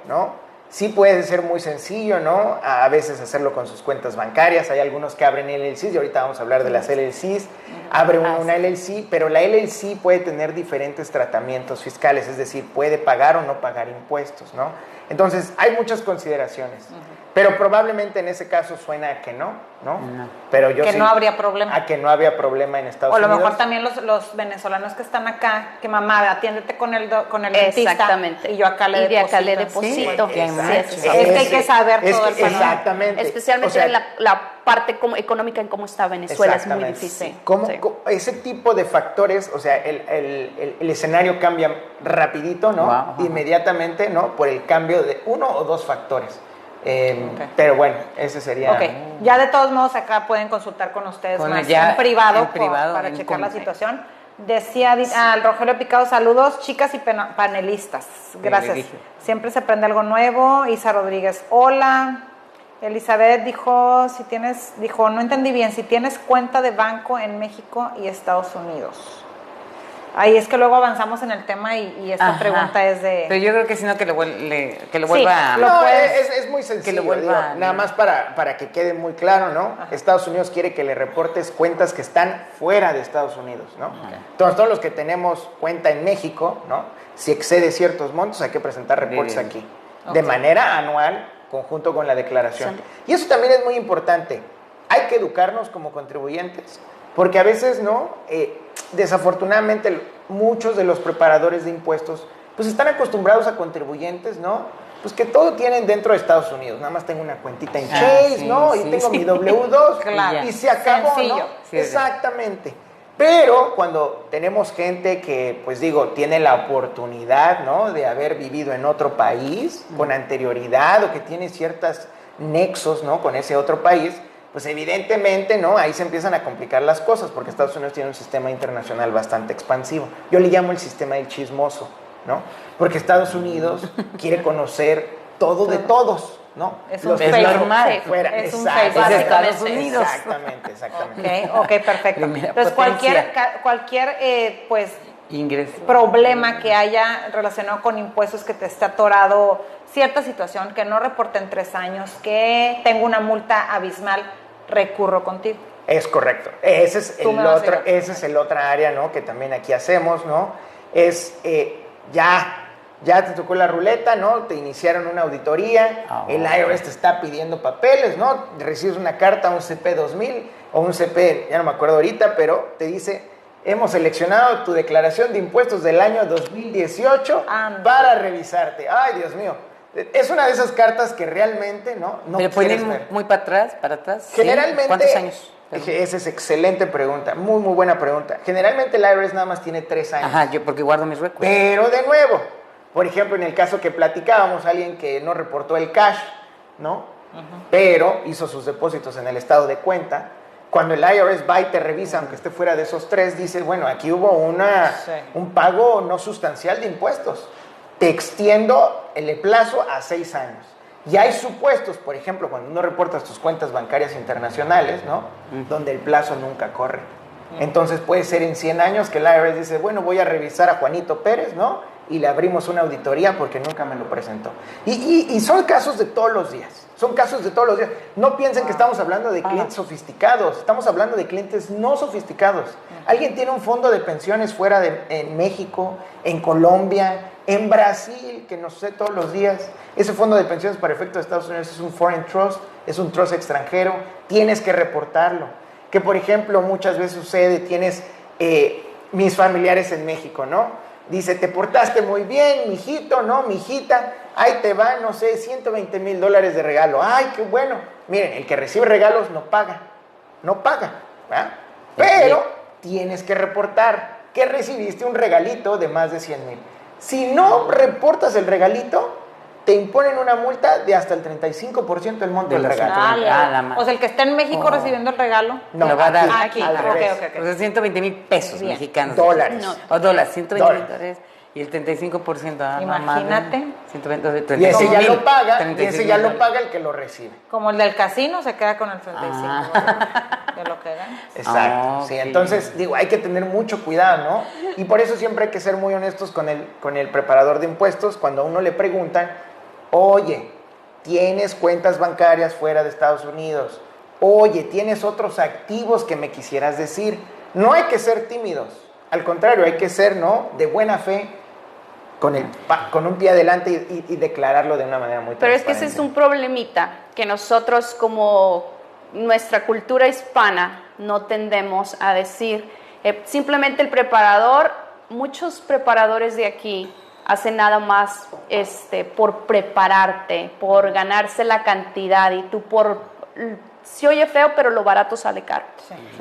Speaker 3: ¿no?, sí puede ser muy sencillo, ¿no?, a veces hacerlo con sus cuentas bancarias. Hay algunos que abren LLCs, y ahorita vamos a hablar de las LLCs. Abre una LLC, pero la LLC puede tener diferentes tratamientos fiscales, es decir, puede pagar o no pagar impuestos, ¿no? Entonces, hay muchas consideraciones. Pero probablemente en ese caso suena a que no, ¿no? Pero yo
Speaker 1: que
Speaker 3: sí,
Speaker 1: no habría problema.
Speaker 3: A que no había problema en Estados
Speaker 1: O a lo
Speaker 3: Unidos.
Speaker 1: mejor también los venezolanos que están acá, que mamá, atiéndete con el dentista.
Speaker 4: Exactamente.
Speaker 1: Y yo acá le
Speaker 4: Y de acá le
Speaker 1: deposito.
Speaker 4: deposito.
Speaker 2: Sí,
Speaker 1: Es que hay que saber todo el panorama.
Speaker 3: Exactamente.
Speaker 4: Especialmente
Speaker 3: O sea,
Speaker 4: en la parte económica en cómo está Venezuela, es muy
Speaker 3: exactamente.
Speaker 4: difícil.
Speaker 3: Sí. Ese tipo de factores, o sea, el escenario cambia rapidito, ¿no?
Speaker 2: Wow.
Speaker 3: Inmediatamente, ¿no? Por el cambio de uno o dos factores. Pero bueno, ese sería...
Speaker 1: Ok, ya de todos modos acá pueden consultar con ustedes más en privado, para checar la situación. Decía al Rogelio Picado, saludos chicas y panelistas, gracias. Siempre se aprende algo nuevo. Isa Rodríguez, hola. Elizabeth dijo, no entendí bien, si tienes cuenta de banco en México y Estados Unidos. Ahí es que luego avanzamos en el tema y esta pregunta es de...
Speaker 2: Pero yo creo que si no, que lo vuelva...
Speaker 3: No, es muy sencillo,
Speaker 2: que lo vuelva,
Speaker 3: nada más para que quede muy claro, ¿no? Ajá. Estados Unidos quiere que le reportes cuentas que están fuera de Estados Unidos, ¿no? Okay. Entonces, todos los que tenemos cuenta en México, ¿no? Si excede ciertos montos, hay que presentar reportes aquí. De manera anual, conjunto con la declaración. Sí. Y eso también es muy importante. Hay que educarnos como contribuyentes, porque a veces, ¿no? Desafortunadamente, muchos de los preparadores de impuestos, pues están acostumbrados a contribuyentes, ¿no? Pues que todo tienen dentro de Estados Unidos. Nada más tengo una cuentita en Chase, sí, ¿no? Y tengo mi W2, claro. Y se acabó, sencillo, ¿no? Sí, exactamente. Pero cuando tenemos gente que, pues digo, tiene la oportunidad, ¿no? De haber vivido en otro país con anterioridad o que tiene ciertos nexos, ¿no? Con ese otro país, pues evidentemente, ¿no? Ahí se empiezan a complicar las cosas porque Estados Unidos tiene un sistema internacional bastante expansivo. Yo le llamo el sistema del chismoso, ¿no? Porque Estados Unidos quiere conocer todo de todos, ¿no?
Speaker 1: Es un normal.
Speaker 3: Fuera.
Speaker 1: Es un Estados Unidos.
Speaker 3: Exactamente.
Speaker 1: Ok, perfecto. Entonces, cualquier pues,
Speaker 2: ingreso,
Speaker 1: problema que haya relacionado con impuestos, que te esté atorado cierta situación, que no reporte en 3 años, que tenga una multa abismal, recurro contigo.
Speaker 3: Es correcto. Ese es el otra área, ¿no? Que también aquí hacemos, ¿no? Es ya te tocó la ruleta, ¿no? Te iniciaron una auditoría, el IRS te está pidiendo papeles, ¿no? Recibes una carta, un CP 2000 o un CP, ya no me acuerdo ahorita, pero te dice, hemos seleccionado tu declaración de impuestos del año 2018 para revisarte. Ay, Dios mío. Es una de esas cartas que realmente no
Speaker 2: ¿Pero pueden ir muy para atrás?
Speaker 3: Generalmente,
Speaker 2: ¿cuántos años?
Speaker 3: Esa es excelente pregunta, muy buena pregunta. Generalmente el IRS nada más tiene 3 años.
Speaker 2: Ajá, yo porque guardo mis récords.
Speaker 3: Pero de nuevo, por ejemplo, en el caso que platicábamos, alguien que no reportó el cash, ¿no? Pero hizo sus depósitos en el estado de cuenta. Cuando el IRS va y te revisa, aunque esté fuera de esos 3, dice, bueno, aquí hubo un pago no sustancial de impuestos. Te extiendo el plazo a 6 años. Y hay supuestos, por ejemplo, cuando uno reportas tus cuentas bancarias internacionales, ¿no? Donde el plazo nunca corre. Entonces puede ser en 100 años que el IRS dice, bueno, voy a revisar a Juanito Pérez, ¿no? Y le abrimos una auditoría porque nunca me lo presentó. Y son casos de todos los días. Son casos de todos los días. No piensen que estamos hablando de clientes sofisticados. Estamos hablando de clientes no sofisticados. Alguien tiene un fondo de pensiones fuera en México, en Colombia, en Brasil, que nos sucede todos los días. Ese fondo de pensiones para efectos de Estados Unidos es un foreign trust, es un trust extranjero. Tienes que reportarlo. Que, por ejemplo, muchas veces sucede, tienes mis familiares en México, ¿no? Dice, te portaste muy bien, mijito, ¿no? Mijita, ahí te van, no sé, $120,000 de regalo. ¡Ay, qué bueno! Miren, el que recibe regalos no paga, ¿verdad? Pero tienes que reportar que recibiste un regalito de más de $100,000. Si no reportas el regalito, te imponen una multa de hasta el 35% del monto del regalo.
Speaker 1: O sea, el que está en México recibiendo el regalo.
Speaker 3: No,
Speaker 2: lo va a dar
Speaker 1: aquí.
Speaker 3: Al revés.
Speaker 2: O sea, 120,000 pesos mexicanos.
Speaker 3: Dólares.
Speaker 2: O dólares, 120,000 dólares. Y el 35%.
Speaker 1: Imagínate.
Speaker 2: 120,
Speaker 3: y ese ya lo paga, el que lo recibe.
Speaker 1: Como el del casino se queda con el 35% de lo que gana.
Speaker 3: Exacto. Sí, entonces, digo, hay que tener mucho cuidado, ¿no? Y por eso siempre hay que ser muy honestos con el preparador de impuestos. Cuando a uno le preguntan, oye, ¿tienes cuentas bancarias fuera de Estados Unidos? Oye, ¿tienes otros activos que me quisieras decir? No hay que ser tímidos. Al contrario, hay que ser, ¿no? De buena fe. con un pie adelante y declararlo de una manera muy
Speaker 4: Pero es
Speaker 3: transparente.
Speaker 4: que ese es un problemita que nosotros como nuestra cultura hispana no tendemos a decir. Simplemente el preparador, muchos preparadores de aquí hacen nada más por prepararte, por ganarse la cantidad y tú se oye feo, pero lo barato sale caro.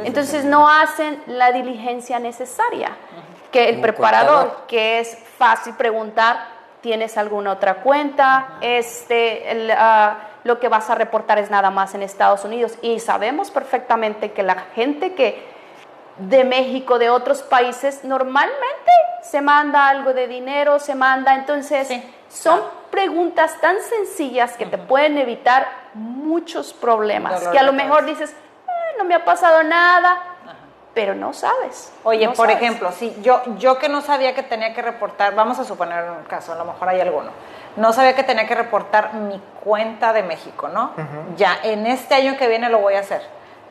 Speaker 4: Entonces no hacen la diligencia necesaria. Que el preparador, que es fácil preguntar, ¿tienes alguna otra cuenta? Lo que vas a reportar es nada más en Estados Unidos. Y sabemos perfectamente que la gente de México, de otros países, normalmente se manda algo de dinero, entonces son preguntas tan sencillas que te pueden evitar muchos problemas, que a lo mejor dices, no me ha pasado nada, pero no sabes.
Speaker 1: Oye,
Speaker 4: no
Speaker 1: por
Speaker 4: sabes.
Speaker 1: ejemplo, si yo que no sabía que tenía que reportar, vamos a suponer un caso, a lo mejor hay alguno, no sabía que tenía que reportar mi cuenta de México, ¿no? Ya, en este año que viene lo voy a hacer.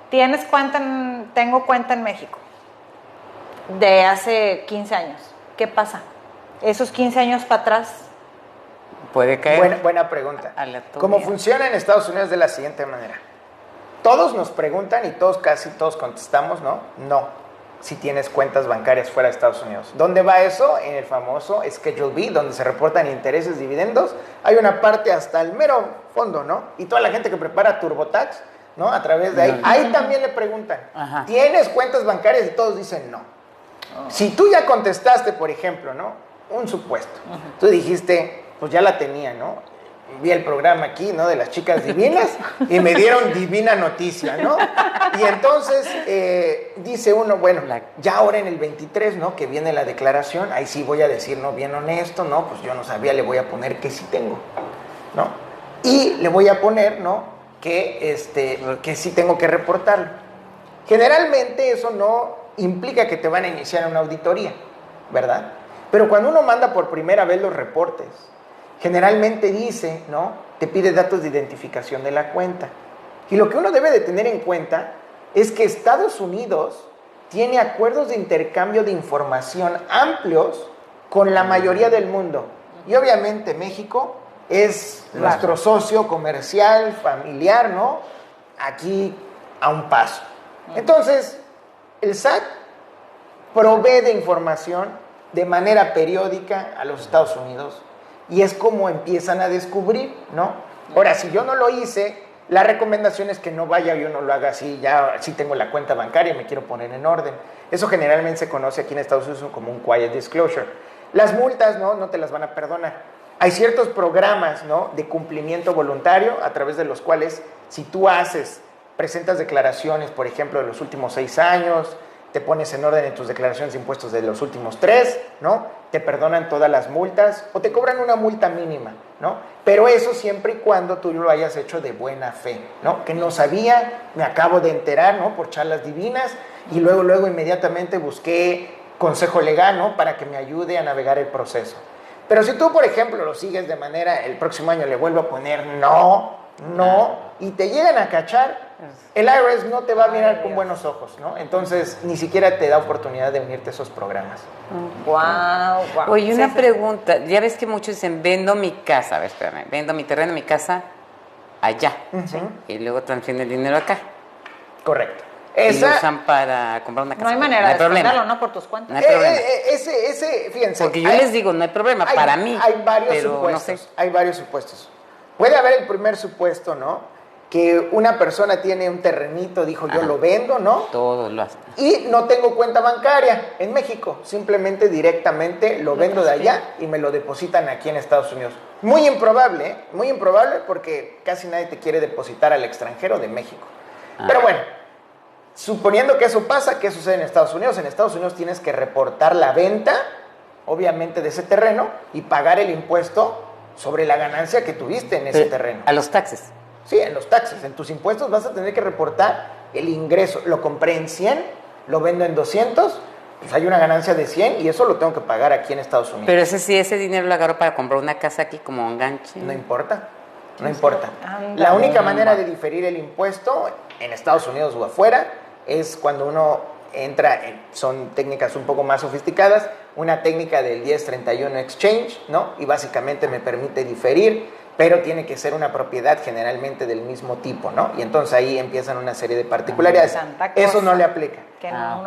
Speaker 1: Tengo cuenta en México de hace 15 años. ¿Qué pasa? Esos 15 años para atrás.
Speaker 2: Puede caer.
Speaker 3: Buena pregunta.
Speaker 2: Aleatoria.
Speaker 3: Como funciona en Estados Unidos de la siguiente manera. Todos nos preguntan y casi todos contestamos, ¿no? No, si tienes cuentas bancarias fuera de Estados Unidos. ¿Dónde va eso? En el famoso Schedule B, donde se reportan intereses, dividendos. Hay una parte hasta el mero fondo, ¿no? Y toda la gente que prepara TurboTax, ¿no? A través de ahí también le preguntan, ¿tienes cuentas bancarias? Y todos dicen no. Si tú ya contestaste, por ejemplo, ¿no? Un supuesto. Tú dijiste, pues ya la tenía, ¿no? Vi el programa aquí, ¿no? De las chicas divinas y me dieron divina noticia, ¿no? Y entonces dice uno, bueno, ya ahora en el 23, ¿no? Que viene la declaración, ahí sí voy a decir, ¿no? Bien honesto, ¿no? Pues yo no sabía, le voy a poner que sí tengo, ¿no? Y le voy a poner, ¿no? Que sí tengo que reportarlo. Generalmente eso no implica que te van a iniciar una auditoría, ¿verdad? Pero cuando uno manda por primera vez los reportes, generalmente dice, ¿no? Te pide datos de identificación de la cuenta. Y lo que uno debe de tener en cuenta es que Estados Unidos tiene acuerdos de intercambio de información amplios con la mayoría del mundo. Y obviamente México es nuestro socio comercial, familiar, ¿no? Aquí a un paso. Entonces, el SAT provee de información de manera periódica a los Estados Unidos y es como empiezan a descubrir, ¿no? Ahora, si yo no lo hice, la recomendación es que no vaya y uno lo haga así, ya sí tengo la cuenta bancaria y me quiero poner en orden. Eso generalmente se conoce aquí en Estados Unidos como un quiet disclosure. Las multas, ¿no? No te las van a perdonar. Hay ciertos programas, ¿no? De cumplimiento voluntario a través de los cuales si tú presentas declaraciones, por ejemplo, de los últimos 6 años, te pones en orden en tus declaraciones de impuestos de los últimos 3, ¿no? Te perdonan todas las multas o te cobran una multa mínima, ¿no? Pero eso siempre y cuando tú lo hayas hecho de buena fe, ¿no? Que no sabía, me acabo de enterar, ¿no? Por charlas divinas y luego inmediatamente busqué consejo legal, ¿no? Para que me ayude a navegar el proceso. Pero si tú, por ejemplo, lo sigues de manera, el próximo año le vuelvo a poner no, y te llegan a cachar, el IRS no te va a mirar con buenos ojos, ¿no? Entonces, ni siquiera te da oportunidad de unirte a esos programas.
Speaker 1: Wow.
Speaker 2: Oye, una pregunta. Ya ves que muchos dicen, vendo mi casa. A ver, espérame. Vendo mi terreno, mi casa allá. ¿Sí? Y luego transfieren el dinero acá.
Speaker 3: Correcto.
Speaker 2: Y lo usan para comprar una casa.
Speaker 1: No hay manera de venderlo, ¿no? Por tus cuentas.
Speaker 2: No hay problema.
Speaker 3: Fíjense.
Speaker 2: Porque yo les digo, no hay problema para mí.
Speaker 3: Hay varios
Speaker 2: pero
Speaker 3: supuestos.
Speaker 2: No sé.
Speaker 3: Hay varios supuestos. Puede haber el primer supuesto, ¿no? Que una persona tiene un terrenito, dijo yo lo vendo, ¿no?
Speaker 2: Todo lo hace.
Speaker 3: Y no tengo cuenta bancaria en México. Simplemente directamente lo vendo de allá y me lo depositan aquí en Estados Unidos. Muy improbable, ¿eh? Muy improbable porque casi nadie te quiere depositar al extranjero de México. Pero bueno, suponiendo que eso pasa, ¿qué sucede en Estados Unidos? En Estados Unidos tienes que reportar la venta, obviamente, de ese terreno y pagar el impuesto sobre la ganancia que tuviste en ese terreno.
Speaker 2: A los taxes.
Speaker 3: Sí, en los taxes. En tus impuestos vas a tener que reportar el ingreso. Lo compré en 100, lo vendo en 200, pues hay una ganancia de 100 y eso lo tengo que pagar aquí en Estados Unidos.
Speaker 2: Pero ese dinero lo agarro para comprar una casa aquí como un ganche.
Speaker 3: No importa. La única manera de diferir el impuesto en Estados Unidos o afuera es cuando uno son técnicas un poco más sofisticadas, una técnica del 1031 exchange, ¿no? Y básicamente me permite diferir, pero tiene que ser una propiedad generalmente del mismo tipo, ¿no? Y entonces ahí empiezan una serie de particularidades. Eso no le aplica.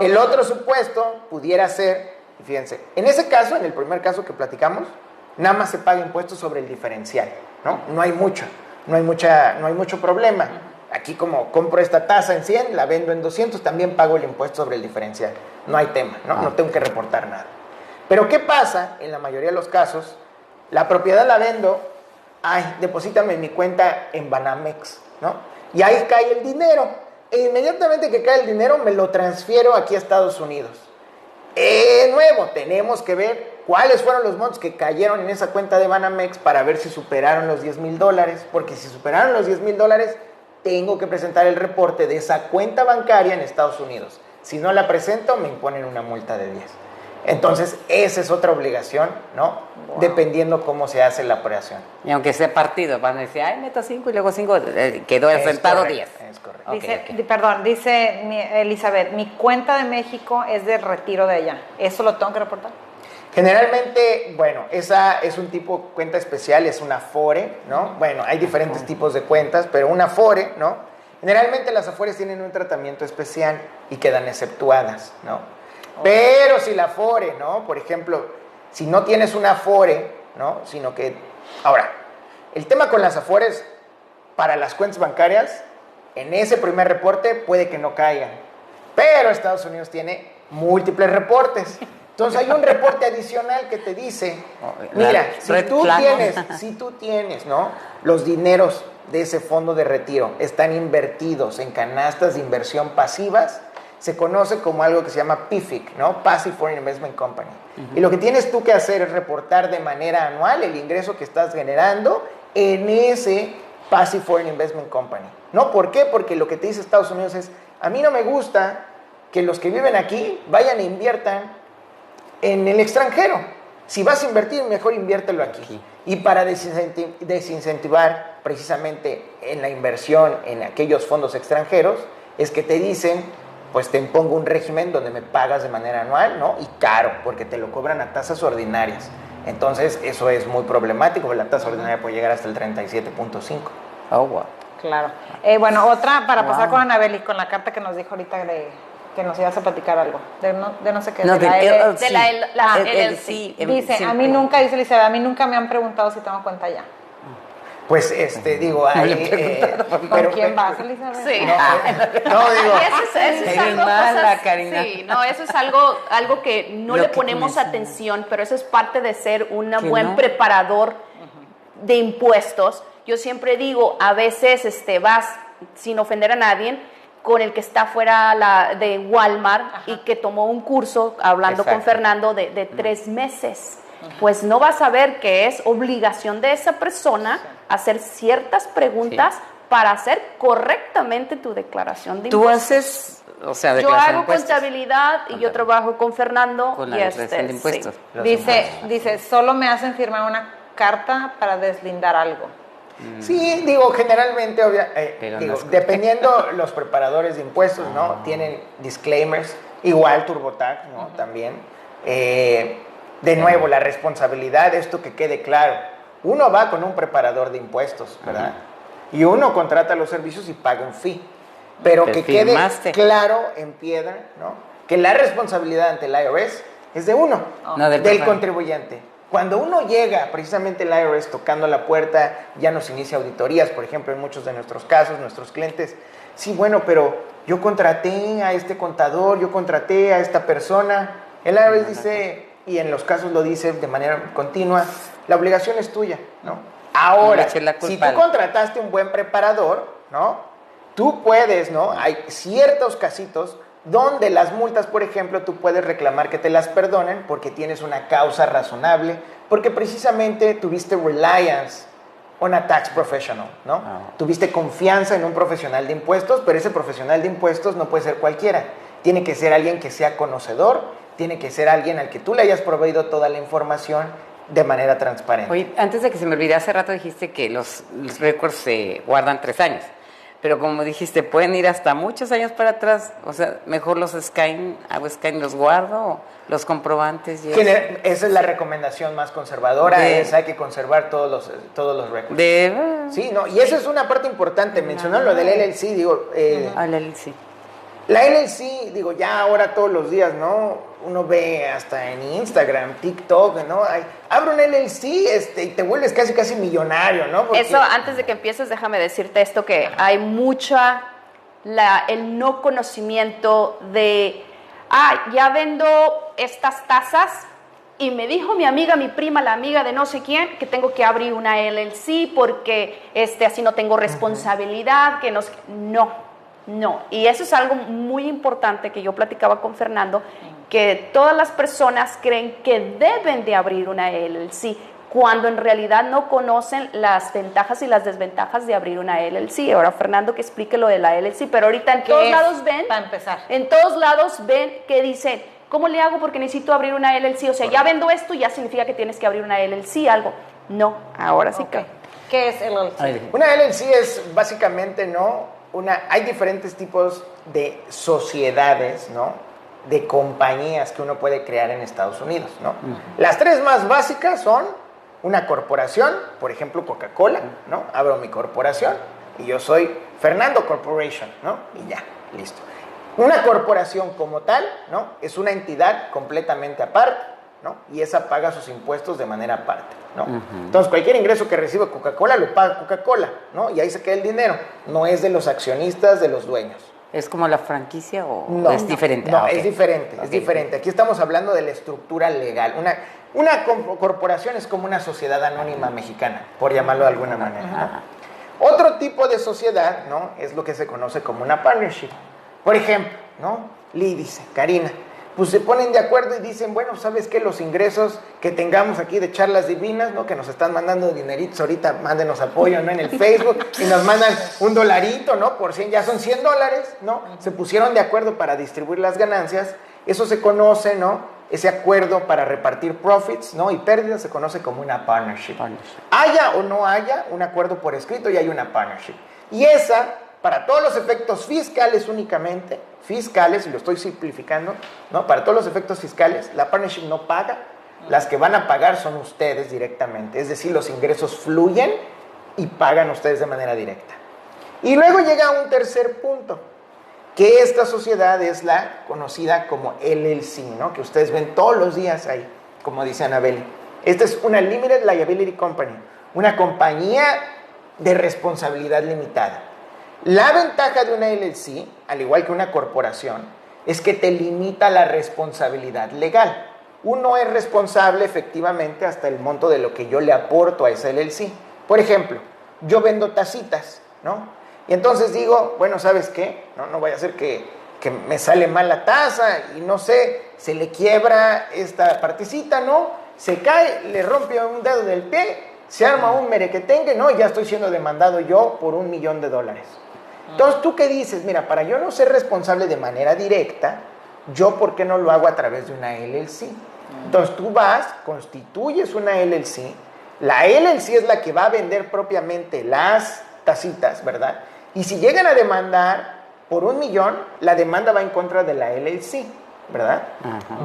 Speaker 3: El otro supuesto pudiera ser, fíjense, en ese caso, en el primer caso que platicamos, nada más se paga impuestos sobre el diferencial, ¿no? No hay mucho problema. Aquí como compro esta tasa en 100, la vendo en 200, también pago el impuesto sobre el diferencial. No hay tema, ¿no? No tengo que reportar nada. Pero ¿qué pasa? En la mayoría de los casos, la propiedad la vendo, deposítame en mi cuenta en Banamex, ¿no? Y ahí cae el dinero. E inmediatamente que cae el dinero, me lo transfiero aquí a Estados Unidos. De nuevo, tenemos que ver cuáles fueron los montos que cayeron en esa cuenta de Banamex para ver si superaron los $10,000, porque si superaron los $10,000, tengo que presentar el reporte de esa cuenta bancaria en Estados Unidos. Si no la presento, me imponen una multa de 10. Entonces, esa es otra obligación, ¿no? Wow. Dependiendo cómo se hace la operación.
Speaker 2: Y aunque sea partido, van a decir, meto 5 y luego 5, quedó asentado 10.
Speaker 3: Es correcto.
Speaker 1: Dice Elizabeth, mi cuenta de México es de retiro de allá. ¿Eso lo tengo que reportar?
Speaker 3: Generalmente, bueno, esa es un tipo de cuenta especial, es una Afore, ¿no? Bueno, hay diferentes tipos de cuentas, pero una Afore, ¿no? Generalmente las Afores tienen un tratamiento especial y quedan exceptuadas, ¿no? Pero si la Afore, ¿no? Por ejemplo, si no tienes una Afore, ¿no? Sino que... Ahora, el tema con las Afores para las cuentas bancarias, en ese primer reporte puede que no caigan, pero Estados Unidos tiene múltiples reportes. Entonces hay un reporte adicional que te dice, mira, si tú tienes, ¿no? Los dineros de ese fondo de retiro están invertidos en canastas de inversión pasivas, se conoce como algo que se llama PFIC, ¿no? Passive Foreign Investment Company. Y lo que tienes tú que hacer es reportar de manera anual el ingreso que estás generando en ese Passive Foreign Investment Company, ¿no? ¿Por qué? Porque lo que te dice Estados Unidos es, a mí no me gusta que los que viven aquí vayan e inviertan en el extranjero. Si vas a invertir, mejor inviértelo aquí. Y para desincentivar precisamente en la inversión en aquellos fondos extranjeros, es que te dicen, pues te impongo un régimen donde me pagas de manera anual, ¿no? Y caro, porque te lo cobran a tasas ordinarias. Entonces, eso es muy problemático, porque la tasa ordinaria puede llegar hasta el 37.5.
Speaker 2: Oh, wow.
Speaker 1: Claro. Bueno, otra para pasar con Anabel y con la carta que nos dijo ahorita que nos ibas a platicar algo, de no sé qué.
Speaker 2: No,
Speaker 1: de
Speaker 4: la LLC.
Speaker 1: Dice, a mí nunca, dice Elizabeth, a mí nunca me han preguntado si tengo cuenta ya.
Speaker 3: Pues, digo,
Speaker 1: ¿Con quién vas, Elizabeth?
Speaker 4: Sí.
Speaker 3: No, digo.
Speaker 4: Eso es algo,
Speaker 2: mala, Karina.
Speaker 4: Sí, no, eso es algo que no le ponemos atención, pero eso es parte de ser un buen preparador de impuestos. Yo siempre digo, a veces vas, sin ofender a nadie, con el que está fuera de Walmart y que tomó un curso, hablando con Fernando, de 3 meses. Pues no vas a ver que es obligación de esa persona hacer ciertas preguntas para hacer correctamente tu declaración de impuestos.
Speaker 2: Tú haces, declaración
Speaker 4: yo hago
Speaker 2: de impuestos.
Speaker 4: Contabilidad y yo trabajo con Fernando.
Speaker 2: Con la declaración de impuestos.
Speaker 1: Sí. Dice, solo me hacen firmar una carta para deslindar algo.
Speaker 3: Sí, digo, generalmente, dependiendo los preparadores de impuestos, ¿no? Tienen disclaimers, igual TurboTax, ¿no? También. De nuevo, la responsabilidad, esto que quede claro. Uno va con un preparador de impuestos, ¿verdad? Y uno contrata los servicios y paga un fee. Pero que quede claro en piedra, ¿no? Que la responsabilidad ante el IRS es de uno,
Speaker 2: no
Speaker 3: del contribuyente. Cuando uno llega, precisamente el IRS tocando la puerta, ya nos inicia auditorías, por ejemplo, en muchos de nuestros casos, nuestros clientes, sí, bueno, pero yo contraté a este contador, yo contraté a esta persona. El IRS dice, y en los casos lo dice de manera continua, la obligación es tuya, ¿no? Ahora, si tú contrataste un buen preparador, ¿no? Tú puedes, ¿no? Hay ciertos casitos donde las multas, por ejemplo, tú puedes reclamar que te las perdonen porque tienes una causa razonable, porque precisamente tuviste reliance on a tax professional, ¿no? Tuviste confianza en un profesional de impuestos, pero ese profesional de impuestos no puede ser cualquiera. Tiene que ser alguien que sea conocedor, tiene que ser alguien al que tú le hayas proveído toda la información de manera transparente.
Speaker 2: Oye, antes de que se me olvide, hace rato dijiste que los récords se guardan 3 años. pero como dijiste, pueden ir hasta muchos años para atrás, o sea, mejor los hago scan, los guardo, los comprobantes. Y
Speaker 3: esa es la recomendación más conservadora, hay que conservar todos los récords. Sí, no, y esa es una parte importante, mencionar lo del LLC, digo...
Speaker 2: el LLC.
Speaker 3: La LLC, digo, ya ahora todos los días, ¿no? Uno ve hasta en Instagram, TikTok, ¿no? Abre un LLC y te vuelves casi millonario, ¿no? Porque...
Speaker 4: Eso, antes de que empieces, déjame decirte esto, que hay el no conocimiento de, ya vendo estas tazas y me dijo mi amiga, mi prima, la amiga de no sé quién, que tengo que abrir una LLC porque así no tengo responsabilidad, que no, y eso es algo muy importante que yo platicaba con Fernando, que todas las personas creen que deben de abrir una LLC, cuando en realidad no conocen las ventajas y las desventajas de abrir una LLC. Ahora Fernando que explique lo de la LLC, pero ahorita en todos lados ven,
Speaker 1: para empezar,
Speaker 4: en todos lados ven que dicen, ¿cómo le hago porque necesito abrir una LLC? O sea, ya vendo esto, ya significa que tienes que abrir una LLC, algo. No, ahora sí que...
Speaker 1: ¿Qué es LLC?
Speaker 3: Una LLC es básicamente, ¿no? Hay diferentes tipos de sociedades, ¿no? De compañías que uno puede crear en Estados Unidos, ¿no? Las tres más básicas son una corporación, por ejemplo Coca-Cola, ¿no? Abro mi corporación y yo soy Fernando Corporation, ¿no? Y ya, listo. Una corporación como tal, ¿no? Es una entidad completamente aparte, ¿no? Y esa paga sus impuestos de manera aparte, ¿no? Entonces, cualquier ingreso que recibe Coca-Cola lo paga Coca-Cola, ¿no? Y ahí se queda el dinero. No es de los accionistas, de los dueños.
Speaker 2: ¿Es como la franquicia o es diferente?
Speaker 3: No, es diferente, es diferente. Aquí estamos hablando de la estructura legal. Una corporación es como una sociedad anónima mexicana, por llamarlo de alguna manera, ¿no? Otro tipo de sociedad, ¿no? Es lo que se conoce como una partnership. Por ejemplo, ¿no? Lee dice, Karina, pues se ponen de acuerdo y dicen, bueno, ¿sabes qué? Los ingresos que tengamos aquí de charlas divinas, ¿no? Que nos están mandando dineritos ahorita, mándenos apoyo, ¿no? En el Facebook y nos mandan $1, ¿no? Por 100, ya son $100, ¿no? Se pusieron de acuerdo para distribuir las ganancias, eso se conoce, ¿no? Ese acuerdo para repartir profits, ¿no? Y pérdidas se conoce como una partnership. Haya o no haya un acuerdo por escrito y hay una partnership. Y esa, para todos los efectos fiscales únicamente, fiscales, y lo estoy simplificando, ¿no? Para todos los efectos fiscales, la partnership no paga, las que van a pagar son ustedes directamente, es decir, los ingresos fluyen y pagan ustedes de manera directa. Y luego llega un tercer punto, que esta sociedad es la conocida como LLC, ¿no? Que ustedes ven todos los días ahí, como dice Anabeli. Esta es una Limited Liability Company, una compañía de responsabilidad limitada. La ventaja de una LLC, al igual que una corporación, es que te limita la responsabilidad legal. Uno es responsable efectivamente hasta el monto de lo que yo le aporto a esa LLC. Por ejemplo, yo vendo tacitas, ¿no? Y entonces digo, bueno, ¿sabes qué? No vaya a ser que me sale mal la taza y no sé, se le quiebra esta partecita, ¿no? Se cae, le rompe un dedo del pie, se arma un merequetengue, ¿no? Y ya estoy siendo demandado yo por $1 millón. Entonces, ¿tú qué dices? Mira, para yo no ser responsable de manera directa, ¿yo por qué no lo hago a través de una LLC? Entonces, tú vas, constituyes una LLC, la LLC es la que va a vender propiamente las tacitas, ¿verdad? Y si llegan a demandar por $1 millón, la demanda va en contra de la LLC, ¿verdad?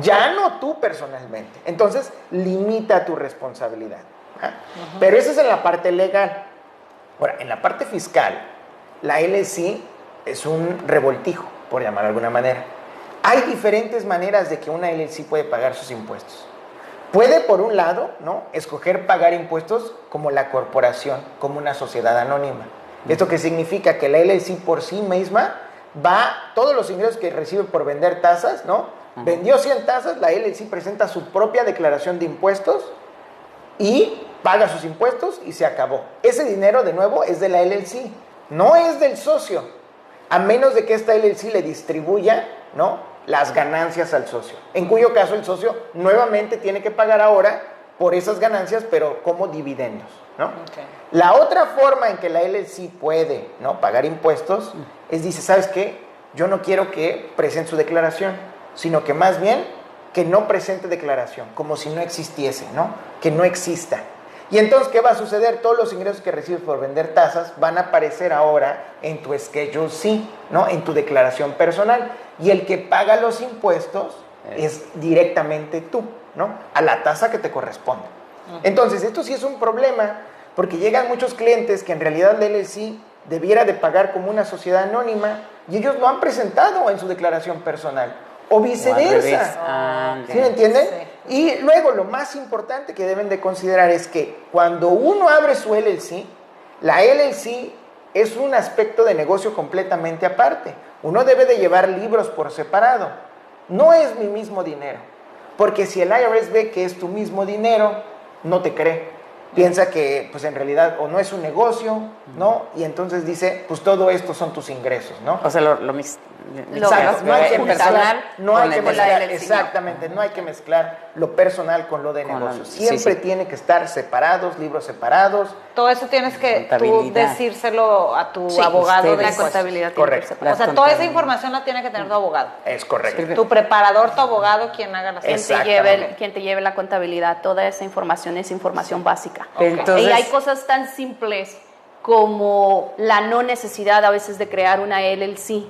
Speaker 3: Ya no tú personalmente. Entonces, limita tu responsabilidad. Pero eso es en la parte legal. Ahora, en la parte fiscal, la LLC es un revoltijo, por llamar de alguna manera. Hay diferentes maneras de que una LLC puede pagar sus impuestos. Puede, por un lado, ¿no? Escoger pagar impuestos como la corporación, como una sociedad anónima. ¿Esto qué significa? Que la LLC por sí misma todos los ingresos que recibe por vender tazas, ¿no? Vendió 100 tazas, la LLC presenta su propia declaración de impuestos y paga sus impuestos y se acabó. Ese dinero, de nuevo, es de la LLC, no es del socio, a menos de que esta LLC le distribuya, ¿no? Las ganancias al socio, en cuyo caso el socio nuevamente tiene que pagar ahora por esas ganancias, pero como dividendos, ¿no? Okay. La otra forma en que la LLC puede, ¿no? pagar impuestos dice, ¿sabes qué? Yo no quiero que presente su declaración, sino que más bien que no presente declaración, como si no existiese, ¿no? Que no exista. Y entonces, ¿qué va a suceder? Todos los ingresos que recibes por vender tazas van a aparecer ahora en tu Schedule C, ¿no? En tu declaración personal. Y el que paga los impuestos es directamente tú, ¿no? A la tasa que te corresponde. Entonces, esto sí es un problema, porque llegan muchos clientes que en realidad el LLC debiera de pagar como una sociedad anónima y ellos lo han presentado en su declaración personal. O viceversa. ¿Sí me entienden? Sí. Y luego lo más importante que deben de considerar es que cuando uno abre su LLC, la LLC es un aspecto de negocio completamente aparte. Uno debe de llevar libros por separado. No es mi mismo dinero. Porque si el IRS ve que es tu mismo dinero, no te cree. Piensa que pues en realidad o no es un negocio, ¿no? Y entonces dice, pues todo esto son tus ingresos, ¿no?
Speaker 2: O sea,
Speaker 3: Exacto, no hay que
Speaker 2: personal
Speaker 3: mezclar, exactamente, no hay que mezclar lo personal con lo de negocios. Siempre tiene que estar separados, libros separados.
Speaker 1: Todo eso tienes que tú decírselo a tu abogado de
Speaker 4: la contabilidad.
Speaker 3: Correcto.
Speaker 1: O sea, toda esa información la tiene que tener tu abogado.
Speaker 3: Es correcto.
Speaker 1: Tu preparador, tu abogado, quien haga las cosas.
Speaker 4: Quien te lleve la contabilidad, toda esa información es información básica.
Speaker 2: Entonces,
Speaker 4: y hay cosas tan simples como la no necesidad a veces de crear una LLC.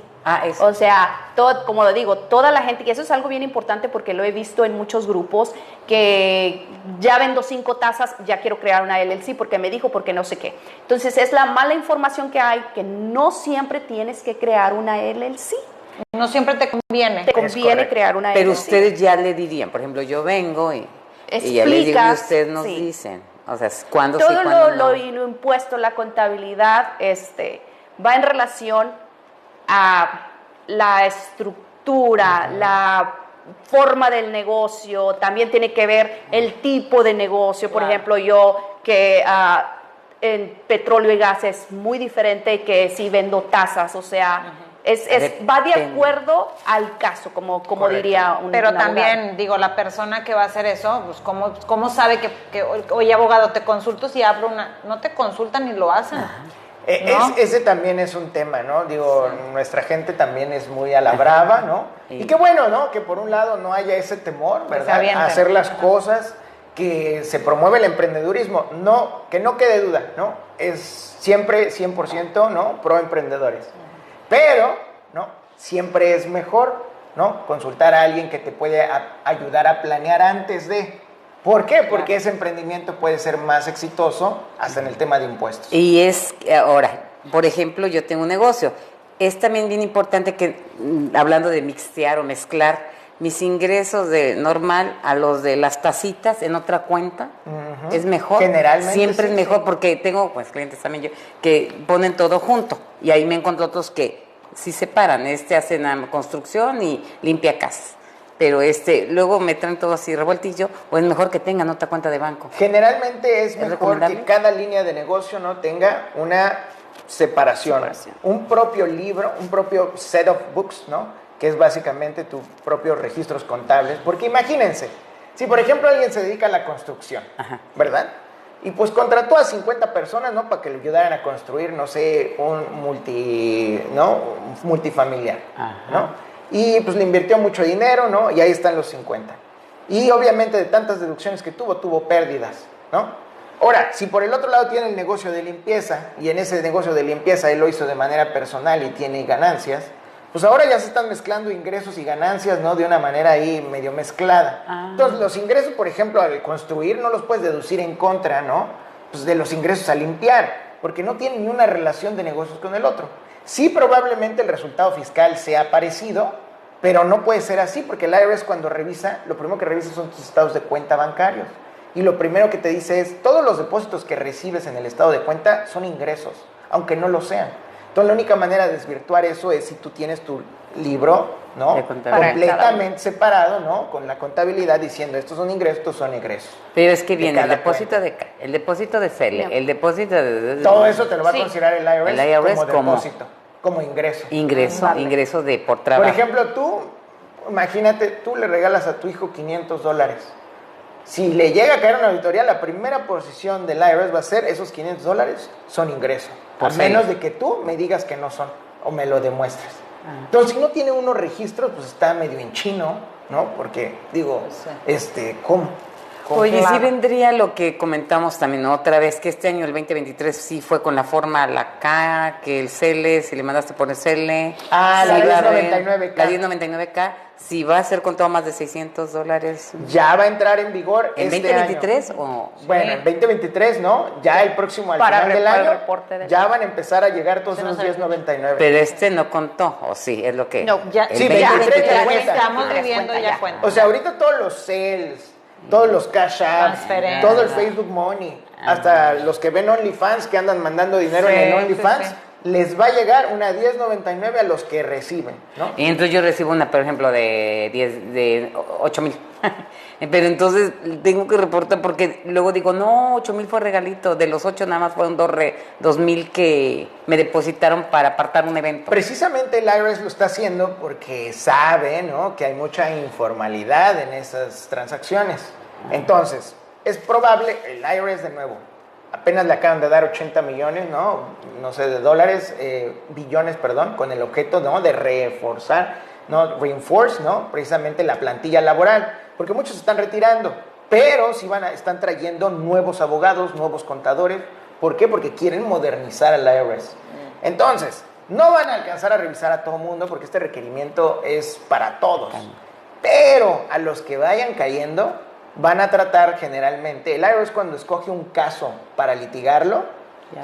Speaker 4: O sea, como lo digo, toda la gente, y eso es algo bien importante porque lo he visto en muchos grupos, que ya vendo 5 tazas, ya quiero crear una LLC porque me dijo, porque no sé qué. Entonces, es la mala información que hay, que no siempre tienes que crear una LLC.
Speaker 1: No siempre te conviene.
Speaker 4: Te conviene crear una LLC.
Speaker 2: Pero ustedes ya le dirían, por ejemplo, yo vengo y ya les digo y ustedes nos dicen. O sea, ¿cuándo
Speaker 4: todo
Speaker 2: sí, cuándo no?
Speaker 4: Lo impuesto, la contabilidad, va en relación a la estructura, la forma del negocio, también tiene que ver el tipo de negocio. Por ejemplo, yo que en petróleo y gas es muy diferente que si vendo tazas, o sea, va de acuerdo al caso, como diría un
Speaker 1: Pero
Speaker 4: abogado.
Speaker 1: también, digo, la persona que va a hacer eso, pues ¿cómo sabe que oye, abogado, te consulto si abro una? No te consultan ni lo hacen. ¿No?
Speaker 3: Ese también es un tema, ¿no? Digo, nuestra gente también es muy a la brava, ¿no? Y qué bueno, ¿no? Que por un lado no haya ese temor, ¿verdad? A hacer las cosas, que se promueve el emprendedurismo. No, que no quede duda, ¿no? Es siempre 100%, ¿no? Pro emprendedores. Pero, ¿no? Siempre es mejor, ¿no? Consultar a alguien que te puede ayudar a planear antes de... ¿Por qué? Porque ese emprendimiento puede ser más exitoso hasta en el tema de impuestos.
Speaker 2: Y ahora, por ejemplo, yo tengo un negocio. Es también bien importante que, hablando de mixtear o mezclar mis ingresos de normal a los de las tacitas en otra cuenta, es mejor.
Speaker 3: Generalmente
Speaker 2: siempre es mejor porque tengo pues clientes también yo que ponen todo junto y ahí me encuentro otros que sí separan. Hacen construcción y limpia casas. Pero luego me traen todo así revueltillo, o es mejor que tengan otra cuenta de banco.
Speaker 3: Generalmente es mejor que cada línea de negocio no tenga una separación, un propio libro, un propio set of books, ¿no? Que es básicamente tus propios registros contables. Porque imagínense, si por ejemplo alguien se dedica a la construcción, ¿verdad? Y pues contrató a 50 personas, ¿no? Para que le ayudaran a construir, no sé, un multifamiliar, ¿no? Y pues le invirtió mucho dinero, ¿no? Y ahí están los 50. Y obviamente de tantas deducciones que tuvo pérdidas, ¿no? Ahora, si por el otro lado tiene el negocio de limpieza, y en ese negocio de limpieza él lo hizo de manera personal y tiene ganancias, pues ahora ya se están mezclando ingresos y ganancias, ¿no? De una manera ahí medio mezclada. Entonces, los ingresos, por ejemplo, al construir, no los puedes deducir en contra, ¿no? Pues de los ingresos a limpiar, porque no tienen ni una relación de negocios con el otro. Sí, probablemente el resultado fiscal sea parecido, pero no puede ser así, porque el IRS cuando revisa, lo primero que revisa son tus estados de cuenta bancarios. Y lo primero que te dice es, todos los depósitos que recibes en el estado de cuenta son ingresos, aunque no lo sean. Entonces, la única manera de desvirtuar eso es si tú tienes tu libro, ¿no? Completamente separado, ¿no? Con la contabilidad diciendo, estos son ingresos, estos son egresos.
Speaker 2: Pero es que viene el depósito el depósito de FELE, el depósito de...
Speaker 3: Todo eso te lo va a considerar el IRS como depósito, como ingreso.
Speaker 2: Ingreso de por trabajo.
Speaker 3: Por ejemplo, tú, imagínate, tú le regalas a tu hijo $500. Si le llega a caer una auditoría, la primera posición del IRS va a ser esos $500 son ingresos. A menos de que tú me digas que no son o me lo demuestres. Entonces, si no tiene unos registros, pues está medio en chino, ¿no? Porque, digo, ¿cómo?
Speaker 2: Oye,
Speaker 1: Claro.
Speaker 2: sí vendría lo que comentamos también otra vez, que este año, el 2023, sí fue con la forma, la K, que el CL, si le mandaste poner CL.
Speaker 3: Ah, la
Speaker 2: sí va a haber-
Speaker 3: 1099K.
Speaker 2: La 1099K, si va a ser con todo más de $600.
Speaker 3: Ya va a entrar en vigor
Speaker 2: ¿En
Speaker 3: este
Speaker 2: 2023
Speaker 3: año.
Speaker 2: o...?
Speaker 3: Bueno, en 2023, ¿no? Ya el próximo, al
Speaker 4: Para
Speaker 3: final del
Speaker 4: para el
Speaker 3: año,
Speaker 4: reporte del-
Speaker 3: ya van a empezar a llegar todos
Speaker 1: Sí, no
Speaker 3: esos
Speaker 1: sabía.
Speaker 3: 1099.
Speaker 2: Pero este no contó, ¿o sí? Es lo que...
Speaker 4: No, ya-
Speaker 2: el
Speaker 3: sí,
Speaker 2: 2023
Speaker 3: ya
Speaker 1: Ya que
Speaker 3: cuenta.
Speaker 1: estamos viviendo
Speaker 4: cuenta
Speaker 1: ya
Speaker 4: ya.
Speaker 1: cuenta.
Speaker 3: O sea, ahorita todos los sales, todos los cash apps,
Speaker 1: Transferencias.
Speaker 3: todo el Facebook Money, hasta los que ven OnlyFans que andan mandando dinero
Speaker 1: Sí,
Speaker 3: en el
Speaker 1: sí,
Speaker 3: OnlyFans,
Speaker 1: sí.
Speaker 3: les va a llegar una 1099 a los que reciben, ¿no?
Speaker 2: Y entonces yo recibo una, por ejemplo, de 8,000. Pero entonces tengo que reportar porque luego digo, no, 8,000 fue regalito. De los 8 nada más fueron 2,000 que me depositaron para apartar un evento.
Speaker 3: Precisamente el IRS lo está haciendo porque sabe, ¿no?, que hay mucha informalidad en esas transacciones. Entonces, es probable, el IRS de nuevo, apenas le acaban de dar 80 millones, no sé, de dólares, billones, perdón, con el objeto, ¿no?, de reforzar, ¿no?, reinforce, ¿no?, precisamente la plantilla laboral, porque muchos se están retirando, pero sí están trayendo nuevos abogados, nuevos contadores. ¿Por qué? Porque quieren modernizar al IRS. Entonces, no van a alcanzar a revisar a todo el mundo porque este requerimiento es para todos, pero a los que vayan cayendo van a tratar generalmente, el IRS cuando escoge un caso para litigarlo,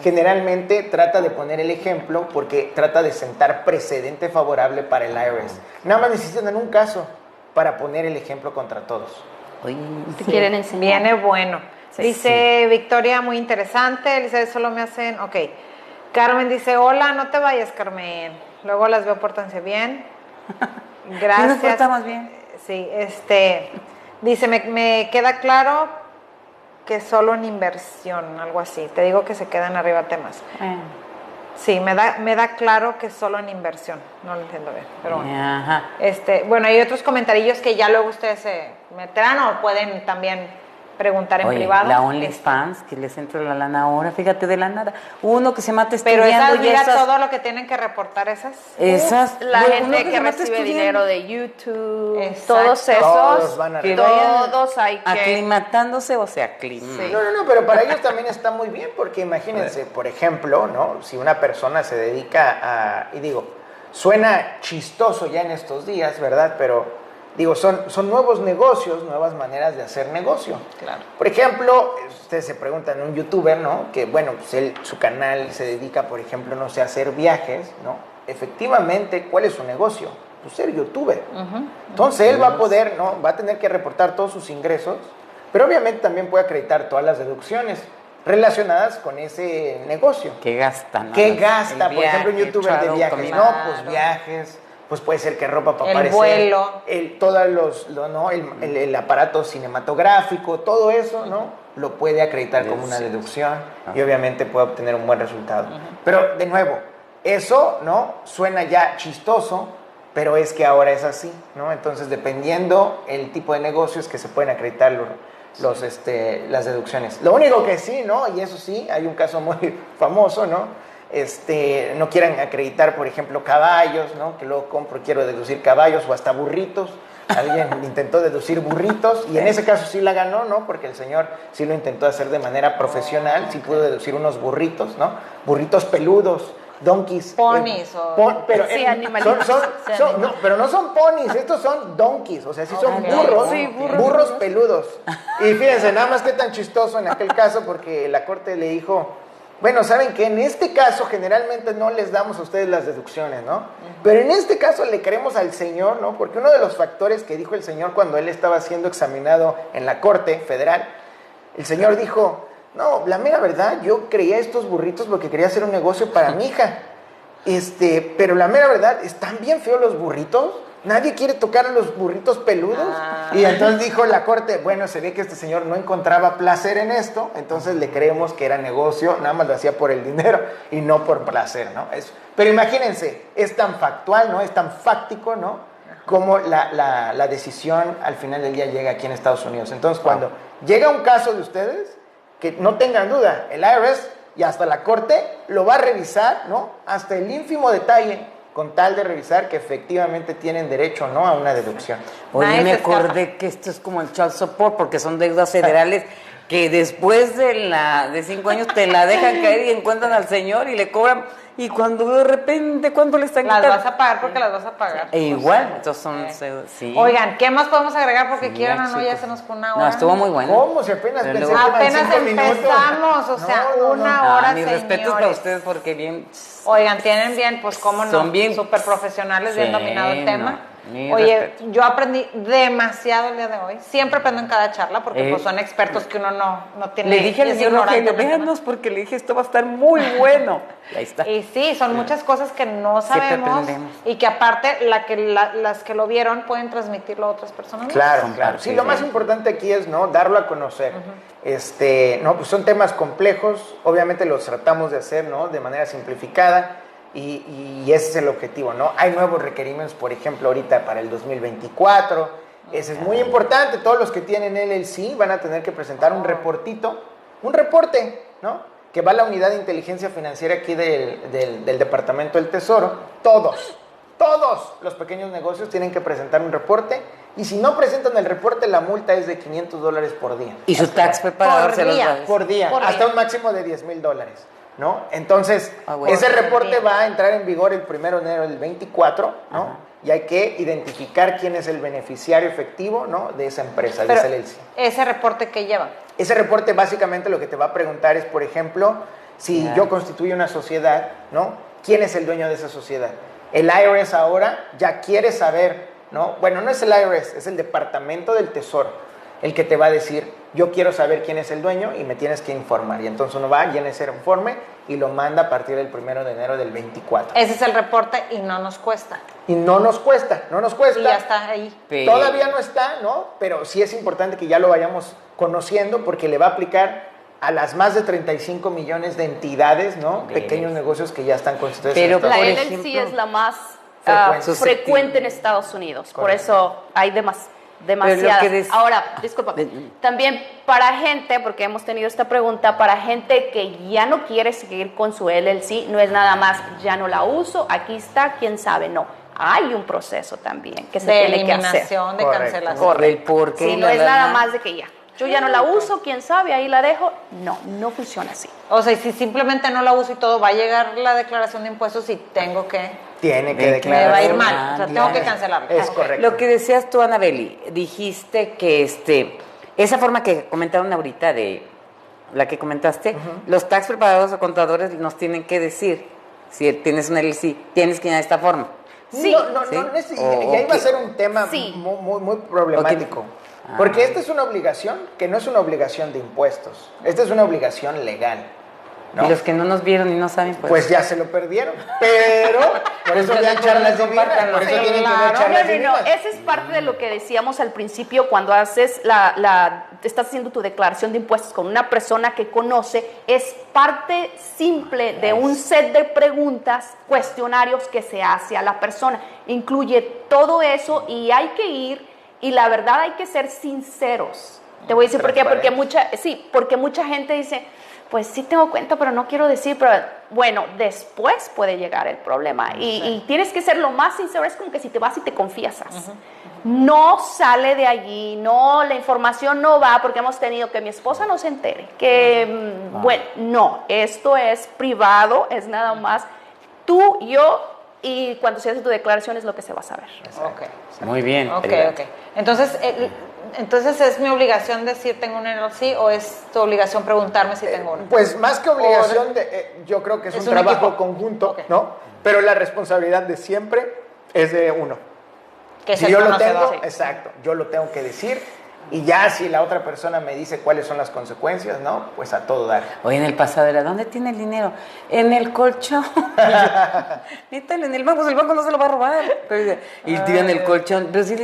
Speaker 3: generalmente trata de poner el ejemplo porque trata de sentar precedente favorable para el IRS. Nada más necesitan un caso para poner el ejemplo contra todos.
Speaker 2: Oye,
Speaker 4: Te quieren enseñar.
Speaker 1: Viene bueno. Dice Victoria, muy interesante. Elizabeth, solo me hacen. Ok. Carmen dice: hola, no te vayas, Carmen. Luego las veo, pórtense bien. Gracias.
Speaker 2: Sí, nos portamos bien.
Speaker 1: Sí, dice: me queda claro que solo en inversión, algo así. Te digo que se quedan arriba temas. Sí, me da claro que solo en inversión. No lo entiendo bien, pero bueno.
Speaker 2: Ajá.
Speaker 1: Bueno, hay otros comentarillos que ya luego ustedes se meterán o pueden también preguntar en
Speaker 2: Oye,
Speaker 1: privado.
Speaker 2: la OnlyFans, que les entra la lana ahora, fíjate de la nada. Uno que se mata
Speaker 1: Pero
Speaker 2: estudiando
Speaker 1: esas,
Speaker 2: y
Speaker 1: mira
Speaker 2: esas...
Speaker 1: todo lo que tienen que reportar esas.
Speaker 4: La
Speaker 2: bueno, uno
Speaker 4: gente que
Speaker 2: se mata
Speaker 4: recibe
Speaker 2: estudiando.
Speaker 4: dinero de YouTube,
Speaker 1: Exacto.
Speaker 4: todos esos,
Speaker 3: Todos van a
Speaker 2: Que
Speaker 3: recibir.
Speaker 2: vayan
Speaker 4: todos hay que...
Speaker 2: aclimatándose o se acliman.
Speaker 4: Sí.
Speaker 3: No, pero para ellos también está muy bien, porque imagínense, por ejemplo, ¿no?, si una persona se dedica a, y digo, suena chistoso ya en estos días, ¿verdad? Pero digo, son nuevos negocios, nuevas maneras de hacer negocio.
Speaker 1: Claro.
Speaker 3: Por ejemplo, ustedes se preguntan, un youtuber, ¿no?, que bueno, pues su canal se dedica, por ejemplo, no sé, a hacer viajes, ¿no? Efectivamente, ¿cuál es su negocio? Pues ser youtuber. Entonces él va a poder, ¿no?, va a tener que reportar todos sus ingresos, pero obviamente también puede acreditar todas las deducciones relacionadas con ese negocio.
Speaker 2: ¿Qué gasta? ¿no?
Speaker 3: ¿Qué gasta?
Speaker 2: El
Speaker 3: Por ejemplo, un
Speaker 2: viaje,
Speaker 3: youtuber de
Speaker 2: travel,
Speaker 3: viajes.
Speaker 2: comida.
Speaker 3: No, pues viajes, pues puede ser que ropa para
Speaker 1: El
Speaker 3: aparecer.
Speaker 1: vuelo.
Speaker 3: Todos ¿no?, el aparato cinematográfico, todo eso, ¿no?, lo puede acreditar como una deducción y obviamente puede obtener un buen resultado. Pero, de nuevo, eso, ¿no?, suena ya chistoso, pero es que ahora es así, ¿no? Entonces, dependiendo el tipo de negocios que se pueden acreditar las deducciones. Lo único que sí, ¿no?, y eso sí, hay un caso muy famoso, ¿no?, no quieran acreditar, por ejemplo, caballos, ¿no?, que luego quiero deducir caballos o hasta burritos. Alguien intentó deducir burritos y en ese caso sí la ganó, ¿no?, porque el señor sí lo intentó hacer de manera profesional, sí pudo deducir unos burritos, ¿no?, burritos peludos, donkeys.
Speaker 1: Ponis
Speaker 3: pero
Speaker 4: Sí, animalitos.
Speaker 3: no, pero no son ponis, estos son donkeys, o sea, sí son
Speaker 1: Ok.
Speaker 3: burros,
Speaker 4: Sí,
Speaker 3: burros peludos. Y fíjense, nada más que tan chistoso en aquel caso, porque la corte le dijo, bueno, saben que en este caso generalmente no les damos a ustedes las deducciones, ¿no? Pero en este caso le creemos al señor, ¿no? Porque uno de los factores que dijo el señor cuando él estaba siendo examinado en la corte federal, el señor dijo, no, la mera verdad, yo creía estos burritos porque quería hacer un negocio para mi hija. Pero la mera verdad, están bien feos los burritos. Nadie quiere tocar a los burritos peludos. Y entonces dijo la corte, bueno, se ve que este señor no encontraba placer en esto, entonces le creemos que era negocio, nada más lo hacía por el dinero y no por placer, ¿no? Pero imagínense, es tan factual, ¿no? Es tan fáctico, ¿no?, como la decisión al final del día llega aquí en Estados Unidos. Entonces, cuando llega un caso de ustedes, que no tengan duda, el IRS y hasta la corte lo va a revisar, ¿no?, hasta el ínfimo detalle. con tal de revisar que efectivamente tienen derecho o no a una deducción.
Speaker 2: Oye,
Speaker 1: Nadie
Speaker 2: me
Speaker 1: se escapa.
Speaker 2: acordé que esto es como el child support, porque son deudas federales que después de 5 años te la dejan caer y encuentran al señor y le cobran, y cuando de repente, ¿cuánto le están
Speaker 1: Las
Speaker 2: quitando?
Speaker 1: vas a pagar porque las vas a pagar.
Speaker 2: E igual, entonces son, sí.
Speaker 1: Oigan, ¿qué más podemos agregar? Porque
Speaker 2: Sí,
Speaker 1: quieran o no, ya
Speaker 2: chicos.
Speaker 1: se nos fue una hora.
Speaker 2: No, estuvo muy bueno.
Speaker 3: ¿Cómo? Si apenas
Speaker 2: Pero
Speaker 3: pensé
Speaker 2: luego-
Speaker 3: que iban
Speaker 1: Apenas
Speaker 3: 5 minutos.
Speaker 1: empezamos, o sea, una hora,
Speaker 2: mis respetos para
Speaker 1: señores.
Speaker 2: ustedes porque bien...
Speaker 1: Oigan, tienen bien, pues cómo no,
Speaker 2: Son bien-
Speaker 1: súper profesionales, bien
Speaker 2: Sí,
Speaker 1: dominado el tema.
Speaker 2: no, mis
Speaker 1: Oye,
Speaker 2: respetos.
Speaker 1: yo aprendí demasiado el día de hoy. Siempre aprendo en cada charla porque pues son expertos que uno no tiene.
Speaker 2: Le dije al
Speaker 1: es
Speaker 2: señor
Speaker 1: ignorante
Speaker 2: Rogelio,
Speaker 1: en el tema.
Speaker 2: véanos porque le dije, esto va a estar muy bueno. Y ahí está.
Speaker 1: Y sí, son muchas cosas que no
Speaker 2: Siempre
Speaker 1: sabemos
Speaker 2: aprendemos.
Speaker 1: y que aparte las que lo vieron pueden transmitirlo a otras personas. ¿no?
Speaker 3: Claro,
Speaker 2: Son
Speaker 3: claro.
Speaker 2: parte
Speaker 3: Sí, lo
Speaker 2: de-
Speaker 3: más importante aquí es, ¿no?, darlo a conocer. No, pues son temas complejos, obviamente los tratamos de hacer, ¿no?, de manera simplificada y ese es el objetivo, ¿no? Hay nuevos requerimientos, por ejemplo, ahorita para el 2024. Ese es muy importante. Todos los que tienen LLC van a tener que presentar un reportito, un reporte, ¿no?, que va a la unidad de inteligencia financiera aquí del Departamento del Tesoro. Todos los pequeños negocios tienen que presentar un reporte y si no presentan el reporte, la multa es de $500 por día.
Speaker 2: Y su tax preparador
Speaker 1: Por
Speaker 2: se los
Speaker 1: día.
Speaker 2: va a decir.
Speaker 3: Por día,
Speaker 1: Por
Speaker 3: hasta
Speaker 1: día.
Speaker 3: un máximo de $10,000, ¿no? Entonces,
Speaker 2: Bueno.
Speaker 3: ese
Speaker 1: Por
Speaker 3: reporte
Speaker 1: día.
Speaker 3: va a entrar en vigor el 1 de enero del 24, ¿no?
Speaker 2: Ajá.
Speaker 3: Y hay que identificar quién es el beneficiario efectivo, ¿no?, de esa empresa, de
Speaker 1: Pero
Speaker 3: esa LLC.
Speaker 1: ese reporte que lleva.
Speaker 3: Ese reporte básicamente lo que te va a preguntar es, por ejemplo, si
Speaker 2: Ya.
Speaker 3: yo constituyo una sociedad, ¿no?, ¿quién es el dueño de esa sociedad? El IRS ahora ya quiere saber, ¿no? Bueno, no es el IRS, es el Departamento del Tesoro el que te va a decir, yo quiero saber quién es el dueño y me tienes que informar. Y entonces uno va, llena ese informe y lo manda a partir del 1 de enero del 24.
Speaker 1: Ese es el reporte y no nos cuesta.
Speaker 3: Y no nos cuesta.
Speaker 1: Y ya está ahí.
Speaker 2: Pero-
Speaker 3: Todavía no está, ¿no? Pero sí es importante que ya lo vayamos conociendo porque le va a aplicar a las más de 35 millones de entidades, ¿no?
Speaker 2: Ok.
Speaker 3: Pequeños negocios que ya están constituidos.
Speaker 2: Pero
Speaker 3: en Estados
Speaker 4: La
Speaker 2: por
Speaker 3: Unidos.
Speaker 4: LLC
Speaker 2: ejemplo,
Speaker 4: es la más
Speaker 3: frecuente.
Speaker 4: frecuente en Estados Unidos, por
Speaker 3: Correcto.
Speaker 4: eso hay demasiadas.
Speaker 2: que
Speaker 4: Ahora, disculpa, también para gente, porque hemos tenido esta pregunta, para gente que ya no quiere seguir con su LLC, no es nada más, ya no la uso, aquí está, quién sabe, no. Hay un proceso también que se
Speaker 1: De
Speaker 4: tiene que hacer.
Speaker 1: eliminación, de
Speaker 3: Correcto.
Speaker 1: cancelación.
Speaker 2: El por qué.
Speaker 4: Sí, no es nada más de que ya. Yo ya no la uso, quién sabe, ahí la dejo. No funciona así.
Speaker 1: O sea, y si simplemente no la uso y todo, va a llegar la declaración de impuestos y tengo que...
Speaker 3: Tiene que
Speaker 2: Me
Speaker 3: declarar.
Speaker 1: Me va a ir
Speaker 2: Claro,
Speaker 1: mal. O sea, tengo que cancelarlo.
Speaker 3: Es
Speaker 1: Ok.
Speaker 3: correcto.
Speaker 2: Lo que decías tú, Anabeli, dijiste que esa forma que comentaron ahorita de la que comentaste, los tax preparadores o contadores nos tienen que decir, si tienes una LLC, tienes que ir de esta forma.
Speaker 3: Sí.
Speaker 2: ¿Sí?
Speaker 3: Ya iba a
Speaker 2: Ok.
Speaker 3: ser un tema
Speaker 4: Sí.
Speaker 3: muy problemático.
Speaker 2: Ok. Ah.
Speaker 3: Porque esta es una obligación que no es una obligación de impuestos. Esta es una obligación legal. ¿no?
Speaker 2: Y los que no nos vieron y no saben,
Speaker 3: Pues ya se lo perdieron. Pero por eso vean charlas divinas. Por eso
Speaker 1: Sí,
Speaker 3: tienen que ver
Speaker 1: claro.
Speaker 3: charlas
Speaker 4: No,
Speaker 3: divinas.
Speaker 4: esa es parte de lo que decíamos al principio cuando haces estás haciendo tu declaración de impuestos con una persona que conoce, es parte simple de un set de preguntas, cuestionarios que se hace a la persona. Incluye todo eso y hay que ir, y la verdad hay que ser sinceros. Te voy a decir por qué, porque mucha gente dice, pues sí tengo cuenta, pero no quiero decir, pero bueno, después puede llegar el problema. Y tienes que ser lo más sincero, es como que si te vas y te confiesas. No sale de allí, no, la información no va, porque hemos tenido que mi esposa no se entere, que, bueno, no, esto es privado, es nada más tú, yo, y cuando se hace tu declaración es lo que se va a saber.
Speaker 1: Ok.
Speaker 2: Muy bien.
Speaker 1: Ok,
Speaker 2: privado.
Speaker 1: ok. Entonces, ¿es mi obligación decir tengo un LLC o es tu obligación preguntarme si tengo uno?
Speaker 3: Pues más que obligación, yo creo que es un trabajo
Speaker 1: equipo.
Speaker 3: conjunto,
Speaker 1: Ok.
Speaker 3: ¿no? Pero la responsabilidad de siempre es de uno.
Speaker 1: Que es
Speaker 3: Si
Speaker 1: el
Speaker 3: yo lo
Speaker 1: conocedor.
Speaker 3: tengo, exacto, yo lo tengo que decir. Y ya si la otra persona me dice cuáles son las consecuencias, ¿no? Pues a todo dar.
Speaker 2: Hoy en el pasado era, ¿dónde tiene el dinero? En el colchón. Métalo en el banco, pues el banco no se lo va a robar. Y tiran el colchón. Pero sí,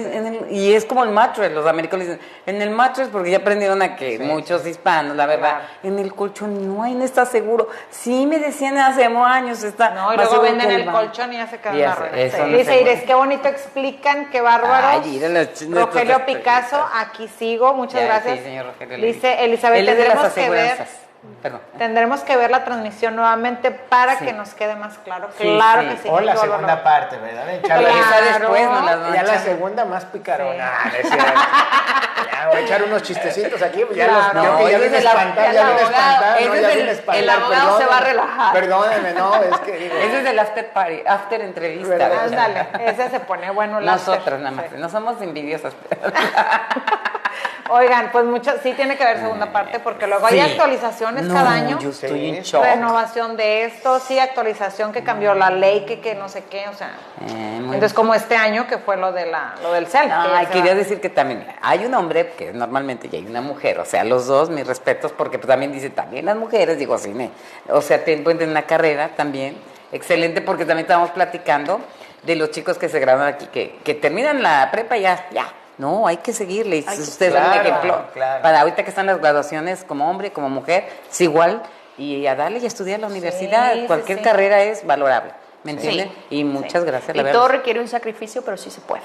Speaker 2: y es como el mattress, los americanos dicen, en el mattress, porque ya aprendieron a que muchos hispanos, la verdad,
Speaker 1: Claro.
Speaker 2: en el colchón no hay, no está seguro. Sí me decían hace años, está
Speaker 1: No, y
Speaker 2: más
Speaker 1: luego
Speaker 2: seguro
Speaker 1: venden
Speaker 2: que
Speaker 1: el
Speaker 2: banco.
Speaker 1: colchón y ya se quedan
Speaker 2: Ya
Speaker 1: en la
Speaker 2: sé,
Speaker 1: rueda.
Speaker 2: eso
Speaker 1: Sí.
Speaker 2: no
Speaker 1: Dice
Speaker 2: se
Speaker 1: Iris,
Speaker 2: puede.
Speaker 1: qué bonito explican, qué bárbaros.
Speaker 2: Ay, mira
Speaker 1: Rogelio Picasso, aquí sigo, muchas
Speaker 2: Ya,
Speaker 1: gracias.
Speaker 2: sí, señor Rogelio.
Speaker 1: Dice Elizabeth,
Speaker 2: Él es de las
Speaker 1: tendremos que ver
Speaker 2: aseguranzas. Perdón.
Speaker 1: Tendremos que ver la transmisión nuevamente para
Speaker 2: Sí.
Speaker 1: que nos quede más claro.
Speaker 2: Sí,
Speaker 1: Claro
Speaker 2: sí.
Speaker 1: que sí.
Speaker 3: O la
Speaker 1: Yo lo-
Speaker 3: segunda parte, ¿verdad? De echarle-
Speaker 1: Claro.
Speaker 2: Esa después nos las vamos a
Speaker 3: Ya la
Speaker 2: echar.
Speaker 3: segunda más picarona.
Speaker 1: Sí.
Speaker 3: Ah, no es cierto. Ya voy a echar unos chistecitos aquí, pues ya los
Speaker 1: Claro.
Speaker 3: creo que ya
Speaker 2: ese
Speaker 3: vine a
Speaker 2: es el
Speaker 3: espantar,
Speaker 2: el
Speaker 3: ya vine a
Speaker 2: abogado,
Speaker 3: espantar,
Speaker 2: ese
Speaker 3: no,
Speaker 2: es
Speaker 3: ya
Speaker 2: el-
Speaker 3: vine a espantar.
Speaker 4: el abogado se va a relajar.
Speaker 3: Perdóneme, no, es que digo.
Speaker 2: Ese es el after party, after entrevista.
Speaker 3: ¿Verdad?
Speaker 2: ¿verdad?
Speaker 1: Ándale, ese se pone bueno. la
Speaker 2: Nosotros nada más,
Speaker 1: sí.
Speaker 2: no somos envidiosas.
Speaker 1: Oigan, pues sí tiene que haber segunda parte porque luego hay
Speaker 2: Sí.
Speaker 1: actualizaciones
Speaker 2: No,
Speaker 1: cada año.
Speaker 2: yo estoy
Speaker 3: Sí.
Speaker 2: en shock.
Speaker 1: Renovación de esto, sí, actualización que cambió la ley, que no sé qué, o sea.
Speaker 2: Muy
Speaker 1: Entonces, como este año que fue lo del CEL. que ya
Speaker 2: Ay,
Speaker 1: se
Speaker 2: quería
Speaker 1: va.
Speaker 2: decir que también hay un hombre que normalmente y hay una mujer, o sea, los dos, mis respetos, porque pues también dice, también las mujeres, digo, cine, o sea, pueden tener una carrera también, excelente, porque también estábamos platicando de los chicos que se gradúan aquí, que terminan la prepa y ya, no, hay que seguirle, ustedes son un
Speaker 3: claro,
Speaker 2: ejemplo,
Speaker 3: claro.
Speaker 2: para ahorita que están las graduaciones como hombre, como mujer, es igual, y a darle y a estudiar la universidad,
Speaker 1: sí,
Speaker 2: cualquier
Speaker 1: sí.
Speaker 2: carrera es valorable, ¿me entienden?
Speaker 4: Sí,
Speaker 2: Y muchas gracias, la
Speaker 4: Y
Speaker 2: verdad.
Speaker 4: todo requiere un sacrificio, pero sí se puede.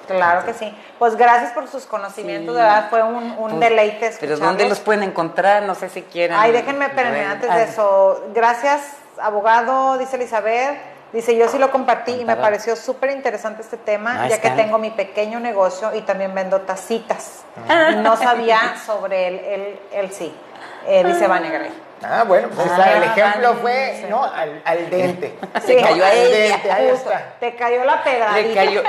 Speaker 1: Claro que sí. Pues gracias por sus conocimientos,
Speaker 2: Sí.
Speaker 1: de verdad fue un
Speaker 2: Pues,
Speaker 1: deleite
Speaker 2: Pero
Speaker 1: escucharlos.
Speaker 2: ¿dónde los pueden encontrar? No sé si quieren.
Speaker 1: Ay, déjenme, espérenme, antes de eso. Gracias, abogado, dice Elizabeth. Dice, yo sí lo compartí y me
Speaker 2: Contador.
Speaker 1: pareció súper interesante este tema,
Speaker 2: Ahí
Speaker 1: ya que
Speaker 2: está.
Speaker 1: tengo mi pequeño negocio y también vendo tacitas. Y no sabía sobre el sí. Dice Vane Grey.
Speaker 3: Ah, bueno, pues ahí está. El
Speaker 1: Ah,
Speaker 3: ejemplo
Speaker 1: vale,
Speaker 3: fue,
Speaker 1: sí.
Speaker 3: ¿no? Al dente.
Speaker 2: Se cayó a
Speaker 3: Al
Speaker 2: ella.
Speaker 3: dente, ahí
Speaker 1: Justo,
Speaker 3: está.
Speaker 1: te cayó la pedradita.
Speaker 2: Le cayó.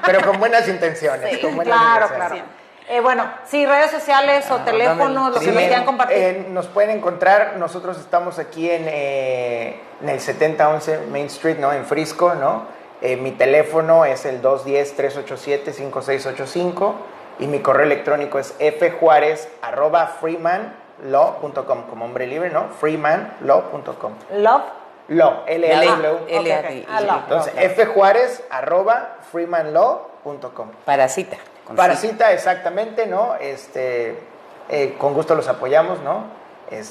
Speaker 3: Pero con buenas intenciones.
Speaker 1: Sí,
Speaker 3: con buenas
Speaker 1: claro,
Speaker 3: intenciones.
Speaker 1: claro. Bueno, sí, redes sociales o teléfonos, lo que
Speaker 3: Sí,
Speaker 1: me quieran compartir.
Speaker 3: nos pueden encontrar, nosotros estamos aquí en el 7011 Main Street, ¿no? En Frisco, ¿no? Mi teléfono es el 210-387-5685 y mi correo electrónico es fjuarez@freemanlaw.com, como hombre libre, ¿no? freemanlaw.com.
Speaker 1: Love.
Speaker 3: Law, L-A-W.
Speaker 1: Ok,
Speaker 2: L-A-D.
Speaker 1: ok. Ah, law.
Speaker 3: Entonces,
Speaker 1: Ok.
Speaker 3: fjuarez@freemanlaw.com.
Speaker 2: Para cita. con
Speaker 3: Para
Speaker 2: cita.
Speaker 3: cita, exactamente, ¿no? Con gusto los apoyamos, ¿no?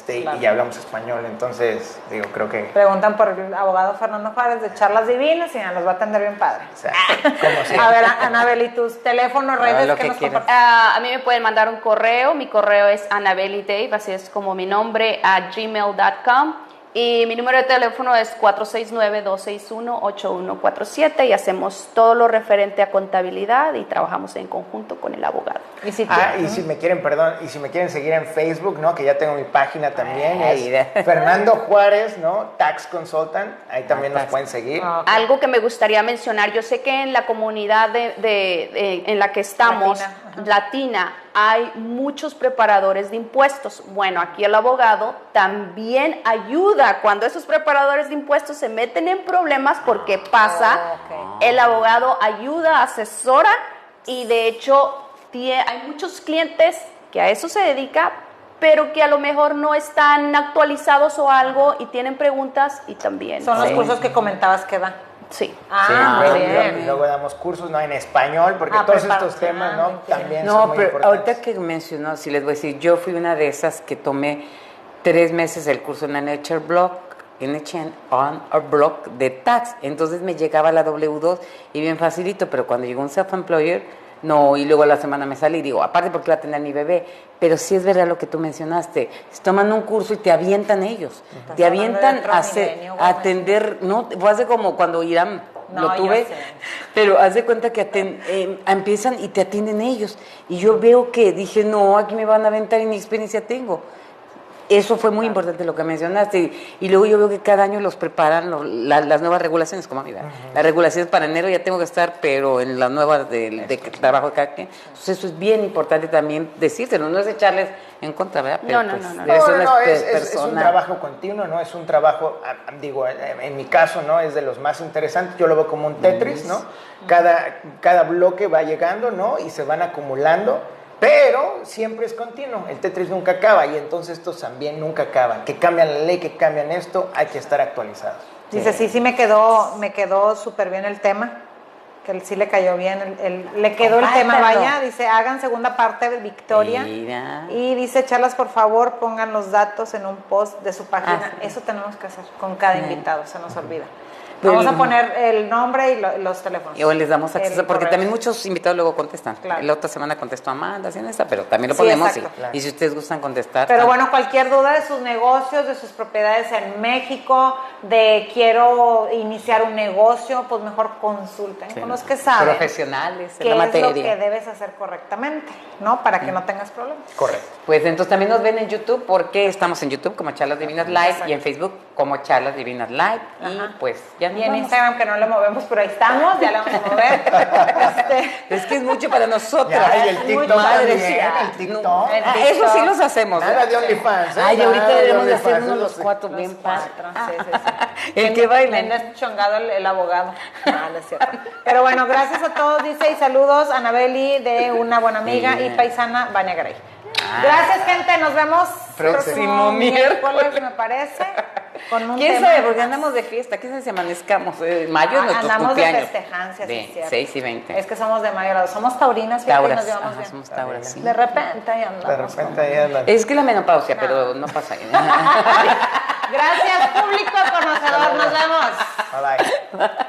Speaker 1: Claro.
Speaker 3: Y hablamos español, entonces, digo, creo que,
Speaker 1: Preguntan por el abogado Fernando Juárez de Charlas Divinas y nos va a atender bien padre.
Speaker 3: o sea, como
Speaker 1: A
Speaker 3: siempre.
Speaker 1: ver, Anabel, ¿y tus teléfonos, redes
Speaker 2: lo
Speaker 1: que
Speaker 2: que
Speaker 1: nos
Speaker 2: quieras.
Speaker 1: compartes?
Speaker 4: A mí me pueden mandar un correo. Mi correo es annabellydave, así es como mi nombre, @gmail.com. Y mi número de teléfono es 469-261-8147 y hacemos todo lo referente a contabilidad y trabajamos en conjunto con el abogado.
Speaker 1: Y si
Speaker 3: Y si me quieren, y si me quieren seguir en Facebook, ¿no? Que ya tengo mi página también,
Speaker 2: Ay,
Speaker 3: es Fernando Juárez, ¿no? Tax Consultant, ahí también nos
Speaker 2: Tax.
Speaker 3: pueden seguir.
Speaker 1: Ah, ok.
Speaker 4: Algo que me gustaría mencionar, yo sé que en la comunidad en la que estamos, latina, hay muchos preparadores de impuestos. Bueno, aquí el abogado también ayuda cuando esos preparadores de impuestos se meten en problemas porque pasa,
Speaker 1: Ok.
Speaker 4: el abogado ayuda, asesora y de hecho hay muchos clientes que a eso se dedica, pero que a lo mejor no están actualizados o algo y tienen preguntas y también.
Speaker 1: Son los
Speaker 4: sí.
Speaker 1: cursos que comentabas que dan.
Speaker 4: Sí.
Speaker 1: Ah,
Speaker 2: Sí,
Speaker 1: muy
Speaker 3: Y
Speaker 1: bien.
Speaker 3: luego damos cursos, ¿no? En español, porque todos estos temas, ¿no? También son
Speaker 2: No,
Speaker 3: muy
Speaker 2: pero
Speaker 3: importantes.
Speaker 2: ahorita que mencionó, si les voy a decir, yo fui una de esas que tomé 3 meses el curso en NHR on a Block de tax. Entonces me llegaba la W2 y bien facilito, pero cuando llegó un self-employer, no, y luego a la semana me salí y digo, aparte porque iba a tener mi bebé, pero sí es verdad lo que tú mencionaste, toman un curso y te avientan ellos, te
Speaker 1: hablando de
Speaker 2: avientan
Speaker 1: otro
Speaker 2: a hacer,
Speaker 1: milenio,
Speaker 2: a
Speaker 1: güey.
Speaker 2: atender, no, fue hace como cuando Irán
Speaker 1: No,
Speaker 2: lo
Speaker 1: yo
Speaker 2: tuve,
Speaker 1: sé.
Speaker 2: pero haz de cuenta que empiezan y te atienden ellos, y yo veo que dije, no, aquí me van a aventar y ni experiencia tengo. Eso fue muy importante lo que mencionaste. Y luego yo veo que cada año los preparan las nuevas regulaciones, como a mí, ¿verdad? Las regulaciones para enero ya tengo que estar, pero en las nuevas de trabajo de cada quien. Entonces eso es bien importante también decírselo, no es echarles en contra, ¿verdad? Pero,
Speaker 4: No,
Speaker 2: pues,
Speaker 4: no, no, no.
Speaker 2: debe ser una
Speaker 3: No, es
Speaker 2: persona.
Speaker 3: un trabajo continuo, ¿no? Es un trabajo, digo, en mi caso, ¿no? Es de los más interesantes. Yo lo veo como un Tetris, ¿no? Cada bloque va llegando, ¿no? Y se van acumulando, pero siempre es continuo. El Tetris nunca acaba y entonces estos también nunca acaban. Que cambian la ley, que cambian esto, hay que estar actualizados.
Speaker 1: Dice, sí me quedó súper bien el tema, que sí le cayó bien, le quedó el tema,
Speaker 2: Compártanlo.
Speaker 1: vaya, dice, hagan segunda parte de Victoria.
Speaker 2: Mira.
Speaker 1: Y dice, charlas, por favor, pongan los datos en un post de su página.
Speaker 2: Ah, sí.
Speaker 1: Eso tenemos que hacer con cada
Speaker 2: Sí.
Speaker 1: invitado, se nos olvida. Vamos a poner el nombre y los teléfonos.
Speaker 2: Y hoy les damos acceso,
Speaker 1: El
Speaker 2: porque
Speaker 1: correo.
Speaker 2: también muchos invitados luego contestan.
Speaker 1: Claro.
Speaker 2: La otra semana contestó Amanda, así en esta, pero también lo
Speaker 1: Sí,
Speaker 2: ponemos.
Speaker 1: exacto.
Speaker 3: Claro.
Speaker 2: Y si ustedes gustan contestar.
Speaker 1: Pero bueno, cualquier duda de sus negocios, de sus propiedades en México, de quiero iniciar un negocio, pues mejor consulten
Speaker 2: Sí.
Speaker 1: con los que saben
Speaker 2: Profesionales en
Speaker 1: qué
Speaker 2: la
Speaker 1: es
Speaker 2: materia.
Speaker 1: lo que debes hacer correctamente, ¿no? Para que no tengas problemas.
Speaker 3: Correcto.
Speaker 2: Pues entonces también nos ven en YouTube, porque estamos en YouTube como Charlas Divinas Live
Speaker 1: Exacto.
Speaker 2: y en Facebook como Charlas Divinas Live. Y
Speaker 1: Ajá.
Speaker 2: pues ya nos
Speaker 1: Y en
Speaker 2: vamos.
Speaker 1: Instagram, que no le movemos, pero ahí estamos, ya le vamos a mover.
Speaker 2: Es que es mucho para nosotros.
Speaker 3: Ya, y el
Speaker 1: Es
Speaker 3: TikTok
Speaker 1: mucho.
Speaker 2: Madre
Speaker 3: también,
Speaker 2: sí.
Speaker 3: el TikTok.
Speaker 2: No,
Speaker 1: El
Speaker 2: eso sí los hacemos.
Speaker 3: Nada
Speaker 2: ¿eh?
Speaker 3: de OnlyFans.
Speaker 2: Ay, ahorita
Speaker 3: Nada de
Speaker 2: deberíamos de
Speaker 3: OnlyFans,
Speaker 2: hacernos los
Speaker 3: eso sí.
Speaker 2: cuatro bien padres.
Speaker 1: Sí, sí, sí.
Speaker 2: El que baila.
Speaker 1: Bien deschongado el abogado. No es cierto. Pero bueno, gracias a todos, dice, y saludos a Anabeli de una buena amiga y paisana, Vania Garay. Gracias, gente, nos vemos
Speaker 2: Próximo miércoles.
Speaker 1: me parece, con un
Speaker 2: ¿Quién
Speaker 1: tema
Speaker 2: sabe? Porque
Speaker 1: más.
Speaker 2: andamos de fiesta. ¿Quién sabe si amanezcamos? Mayo es nuestro
Speaker 1: Andamos
Speaker 2: cumpleaños.
Speaker 1: de festejancia, sí,
Speaker 2: De
Speaker 1: es cierto.
Speaker 2: 6 y 20.
Speaker 1: Es que somos de mayo, somos taurinas, fíjate, y
Speaker 2: Tauras.
Speaker 1: nos llevamos
Speaker 2: Ajá,
Speaker 1: bien.
Speaker 2: somos tauras, sí.
Speaker 1: De repente ahí andamos.
Speaker 3: De repente ahí andan.
Speaker 2: Es que la menopausia, pero no pasa.
Speaker 1: Gracias, público conocedor, nos vemos.
Speaker 3: Bye bye.